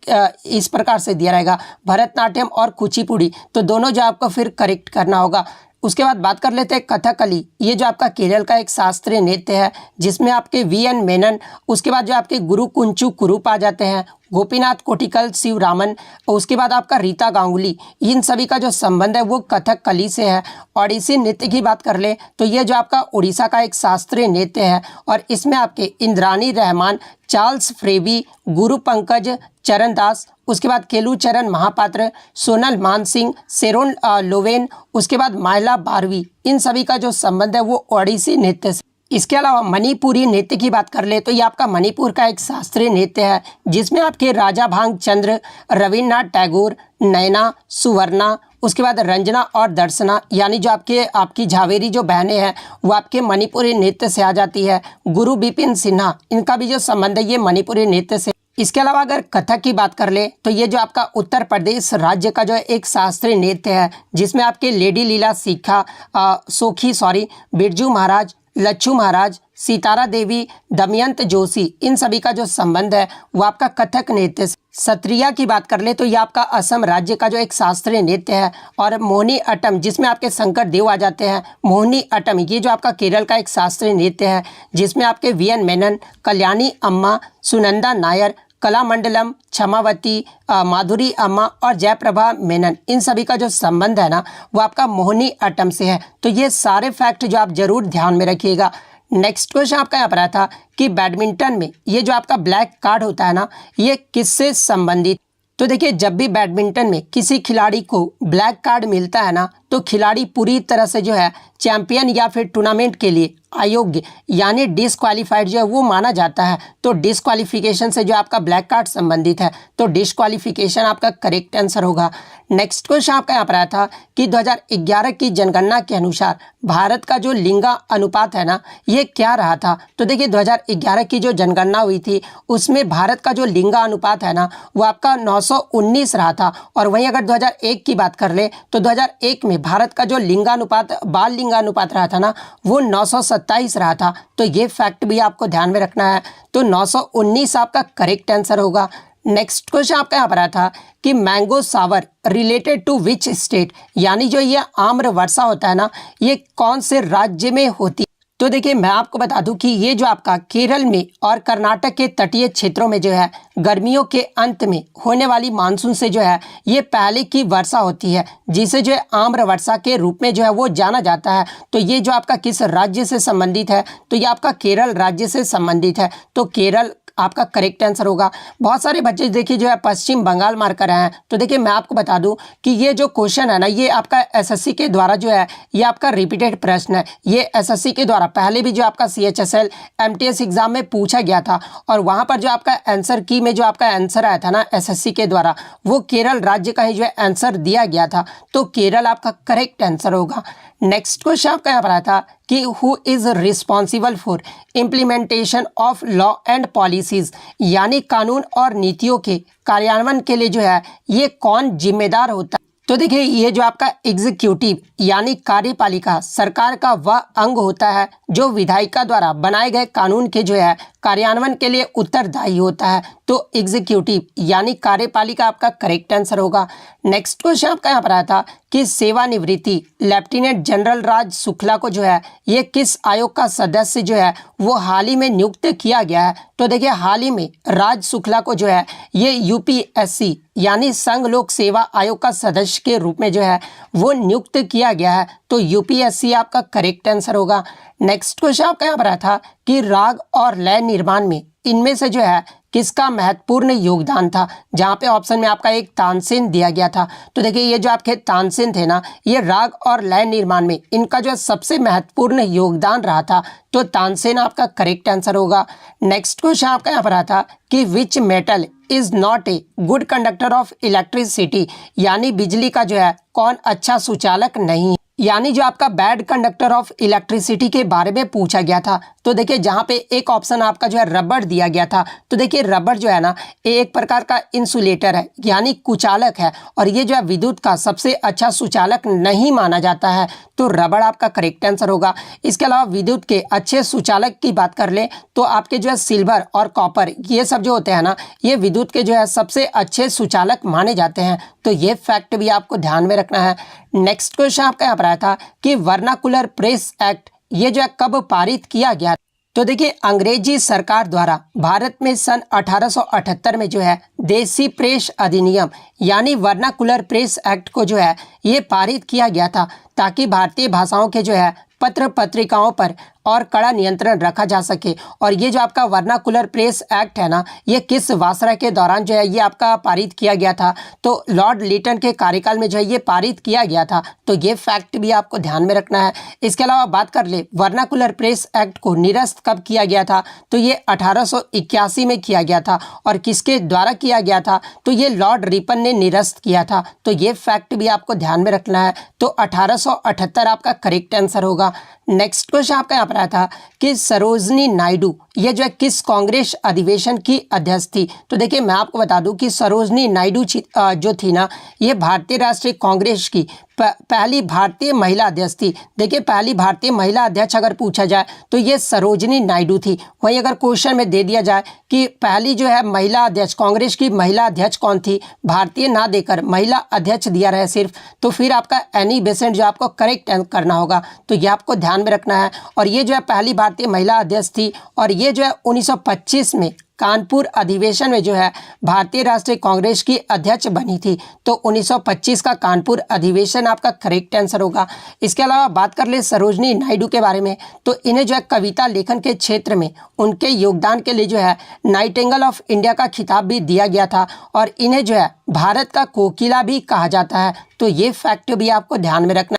इस प्रकार से दिया रहेगा भरतनाट्यम और कुचिपुड़ी, तो दोनों जो आपको फिर करेक्ट करना होगा। उसके बाद बात कर लेते हैं कथकली। ये जो आपका केरल का एक शास्त्रीय नृत्य है जिसमें आपके वी.एन. मेनन, उसके बाद जो आपके गुरु कुंचू कुरूप आ जाते हैं, गोपीनाथ कोटिकल, शिवरामन, और उसके बाद आपका रीता गांगुली, इन सभी का जो संबंध है वो कथकली से है। और इसी नृत्य की बात कर ले तो ये जो आपका उड़ीसा का एक शास्त्रीय नृत्य है और इसमें आपके इंद्रानी रहमान, चार्ल्स फ्रेबी, गुरु पंकज चरणदास, उसके बाद केलू चरण महापात्र, सोनल मानसिंह, शेरोन लोवेन, उसके बाद मायला बारवी, इन सभी का जो संबंध है वो ओडिसी नृत्य से। इसके अलावा मणिपुरी नृत्य की बात कर ले तो ये आपका मणिपुर का एक शास्त्रीय नृत्य है जिसमें आपके राजा भांग चंद्र, रविन्द्रनाथ टैगोर, नैना, सुवर्णा, उसके बाद रंजना और दर्शना, यानी जो आपकी झावेरी जो बहनें हैं वो आपके मणिपुरी नृत्य से आ जाती है। गुरु बिपिन सिन्हा, इनका भी जो संबंध है ये मणिपुरी नृत्य से। इसके अलावा अगर कथक की बात कर ले तो ये जो आपका उत्तर प्रदेश राज्य का जो एक शास्त्रीय नृत्य है जिसमें आपके लेडी लीला सोखी, बिरजू महाराज, लच्छू महाराज, सीतारा देवी, दमयंत जोशी, इन सभी का जो संबंध है वो आपका कथक नृत्य से। सत्रिया की बात कर ले तो ये आपका असम राज्य का जो एक शास्त्रीय नृत्य है। और मोहिनी अट्टम जिसमें आपके शंकर देव आ जाते हैं, मोहिनी अट्टम ये जो आपका केरल का एक शास्त्रीय नृत्य है जिसमें आपके वी.एन. मेनन, कल्याणी अम्मा, सुनंदा नायर, कलामंडलम, क्षमावती, माधुरी अम्मा और जयप्रभा मेनन, इन सभी का जो संबंध है ना वो आपका मोहिनी अट्टम से है। तो ये सारे फैक्ट जो आप जरूर ध्यान में रखिएगा। नेक्स्ट क्वेश्चन आपका यहाँ पर आया था कि बैडमिंटन में ये जो आपका ब्लैक कार्ड होता है ना ये किससे संबंधित? तो देखिए जब भी बैडमिंटन में किसी खिलाड़ी को ब्लैक कार्ड मिलता है ना तो खिलाड़ी पूरी तरह से जो है चैंपियन या फिर टूर्नामेंट के लिए अयोग्य यानी डिसक्वालीफाइड जो है वो माना जाता है। तो डिसक्वालिफिकेशन से जो आपका ब्लैक कार्ड संबंधित है तो डिसक्वालिफिकेशन आपका करेक्ट आंसर होगा। नेक्स्ट क्वेश्चन आपका यहाँ पर आया था कि 2011 की जनगणना के अनुसार भारत का जो लिंगा अनुपात है ना ये क्या रहा था? तो देखिए 2011 की जो जनगणना हुई थी उसमें भारत का जो लिंगा अनुपात है ना वो आपका 919 रहा था। और वहीं अगर 2001 की बात कर ले तो 2001 में भारत का जो लिंगानुपात बाल लिंगानुपात रहा था ना वो 927 रहा था। तो ये फैक्ट भी आपको ध्यान में रखना है। तो 919 आपका करेक्ट आंसर होगा। नेक्स्ट क्वेश्चन आपका यहाँ पर आया था कि mango shower related to which state, यानी जो ये आम्र वर्षा होता है ना, ये कौन से राज्य में होती है। तो देखिए मैं आपको बता दूं कि ये जो आपका केरल में और कर्नाटक के तटीय क्षेत्रों में जो है गर्मियों के अंत में होने वाली मानसून से जो है ये पहले की वर्षा होती है, जिसे जो है आम्र वर्षा के रूप में जो है वो जाना जाता है। तो ये जो आपका किस राज्य से संबंधित है, तो ये आपका केरल राज्य से संबंधित है। तो केरल आपका करेक्ट आंसर होगा। बहुत सारे बच्चे देखिए जो है पश्चिम बंगाल मार कर आए हैं। तो देखिए मैं आपको बता दूं कि ये जो क्वेश्चन है ना, ये आपका एसएससी के द्वारा जो है ये आपका रिपीटेड प्रश्न है। ये एसएससी के द्वारा पहले भी जो आपका सीएचएसएल एमटीएस एग्जाम में पूछा गया था और वहां पर जो आपका आंसर की में जो आपका आंसर आया था ना एसएससी के द्वारा, वो केरल राज्य का ही जो है आंसर दिया गया था। तो केरल आपका करेक्ट आंसर होगा। नेक्स्ट क्वेश्चन आपका यहाँ पर आया था कि who is responsible for implementation of law and policies, यानी कानून और नीतियों के कार्यान्वयन के लिए जो है ये कौन जिम्मेदार होता है। तो देखिए ये जो आपका एग्जीक्यूटिव यानी कार्यपालिका सरकार का वह अंग होता है जो विधायिका द्वारा बनाए गए कानून के जो है कार्यान्वयन के लिए उत्तरदायी होता है। तो एग्जीक्यूटिव यानी कार्यपालिका आपका करेक्ट आंसर होगा। नेक्स्ट क्वेश्चन आपका यहाँ पर आया था कि सेवानिवृत्ति लेफ्टिनेंट जनरल राज शुक्ला को जो है ये किस आयोग का सदस्य जो है वो हाल ही में नियुक्त किया गया है। तो देखिए हाल ही में राज शुक्ला को जो है ये यूपीएससी यानी संघ लोक सेवा आयोग का सदस्य के रूप में जो है वो नियुक्त किया गया है। तो यूपीएससी आपका करेक्ट आंसर होगा। नेक्स्ट क्वेश्चन आपका यहाँ पर आया था कि राग और लय निर्माण में इनमें से जो है किसका महत्वपूर्ण योगदान था, जहाँ पे ऑप्शन में आपका एक तानसेन दिया गया था। तो देखिए ये जो आपके तानसेन थे ना, ये राग और लय निर्माण में इनका जो है सबसे महत्वपूर्ण योगदान रहा था। तो तानसेन आपका करेक्ट आंसर होगा। नेक्स्ट क्वेश्चन आपका यहाँ पर आता था कि which metal is not a good conductor of electricity, यानी बिजली का जो है कौन अच्छा सुचालक नहीं, यानी जो आपका बैड कंडक्टर ऑफ इलेक्ट्रिसिटी के बारे में पूछा गया था। तो देखिए जहाँ पे एक ऑप्शन आपका जो है रबड़ दिया गया था। तो देखिए रबड़ जो है ना ये एक प्रकार का इंसुलेटर है यानी कुचालक है, और ये जो है विद्युत का सबसे अच्छा सुचालक नहीं माना जाता है। तो रबड़ आपका करेक्ट आंसर होगा। इसके अलावा विद्युत के अच्छे सुचालक की बात कर ले तो आपके जो है सिल्वर और कॉपर ये सब जो होते हैं ना, ये विद्युत के जो है सबसे अच्छे सुचालक माने जाते हैं। तो ये फैक्ट भी आपको ध्यान में रखना है। नेक्स्ट क्वेश्चन आपका यहाँ पर आया था कि वर्नाकुलर प्रेस एक्ट ये जो है कब पारित किया गया। तो देखिए अंग्रेजी सरकार द्वारा भारत में सन 1878 में जो है देसी प्रेस अधिनियम यानी वर्नाकुलर प्रेस एक्ट को जो है ये पारित किया गया था, ताकि भारतीय भाषाओं के जो है पत्र पत्रिकाओं पर और कड़ा नियंत्रण रखा जा सके। और ये जो आपका वर्नाकुलर प्रेस एक्ट है ना, ये किस वासरा के दौरान जो है ये आपका पारित किया गया था। तो लॉर्ड लिटन के कार्यकाल में जो है ये पारित किया गया था। तो ये फैक्ट भी आपको ध्यान में रखना है। इसके अलावा बात कर ले वर्नाकुलर प्रेस एक्ट को निरस्त कब किया गया था। तो ये 1881 में किया गया था। और किसके द्वारा किया गया था, तो ये लॉर्ड रिपन ने निरस्त किया था। तो ये फैक्ट भी आपको ध्यान में रखना है। तो 1878 आपका करेक्ट आंसर होगा। नेक्स्ट क्वेश्चन आपका यहाँ पर आया था कि सरोजनी नायडू ये जो है किस कांग्रेस अधिवेशन की अध्यक्ष थी। तो देखिए मैं आपको बता दूं कि सरोजनी नायडू जो थी ना, ये भारतीय राष्ट्रीय कांग्रेस की पहली भारतीय महिला अध्यक्ष थी। देखिए पहली भारतीय महिला अध्यक्ष अगर पूछा जाए तो ये सरोजनी नायडू थी। वहीं अगर क्वेश्चन में दे दिया जाए कि पहली जो है महिला अध्यक्ष कांग्रेस की महिला अध्यक्ष कौन थी, भारतीय ना देकर महिला अध्यक्ष दिया रहे सिर्फ, तो फिर आपका एनी बेसेंट जो आपको करेक्ट करना होगा। तो ये आपको ध्यान में रखना है। और ये जो है पहली भारतीय महिला अध्यक्ष थी, और ये जो है 1925 में कानपुर अधिवेशन में जो है भारतीय राष्ट्रीय कांग्रेस की अध्यक्ष बनी थी। तो 1925 का कानपुर अधिवेशन आपका करेक्ट आंसर होगा। इसके अलावा बात कर ले सरोजनी नायडू के बारे में, तो इन्हें जो है कविता लेखन के क्षेत्र में उनके योगदान के लिए जो है नाइटिंगेल ऑफ इंडिया का खिताब भी दिया गया था, और इन्हें जो है भारत का कोकिला भी कहा जाता है। तो ये फैक्ट भी आपको ध्यान में रखना।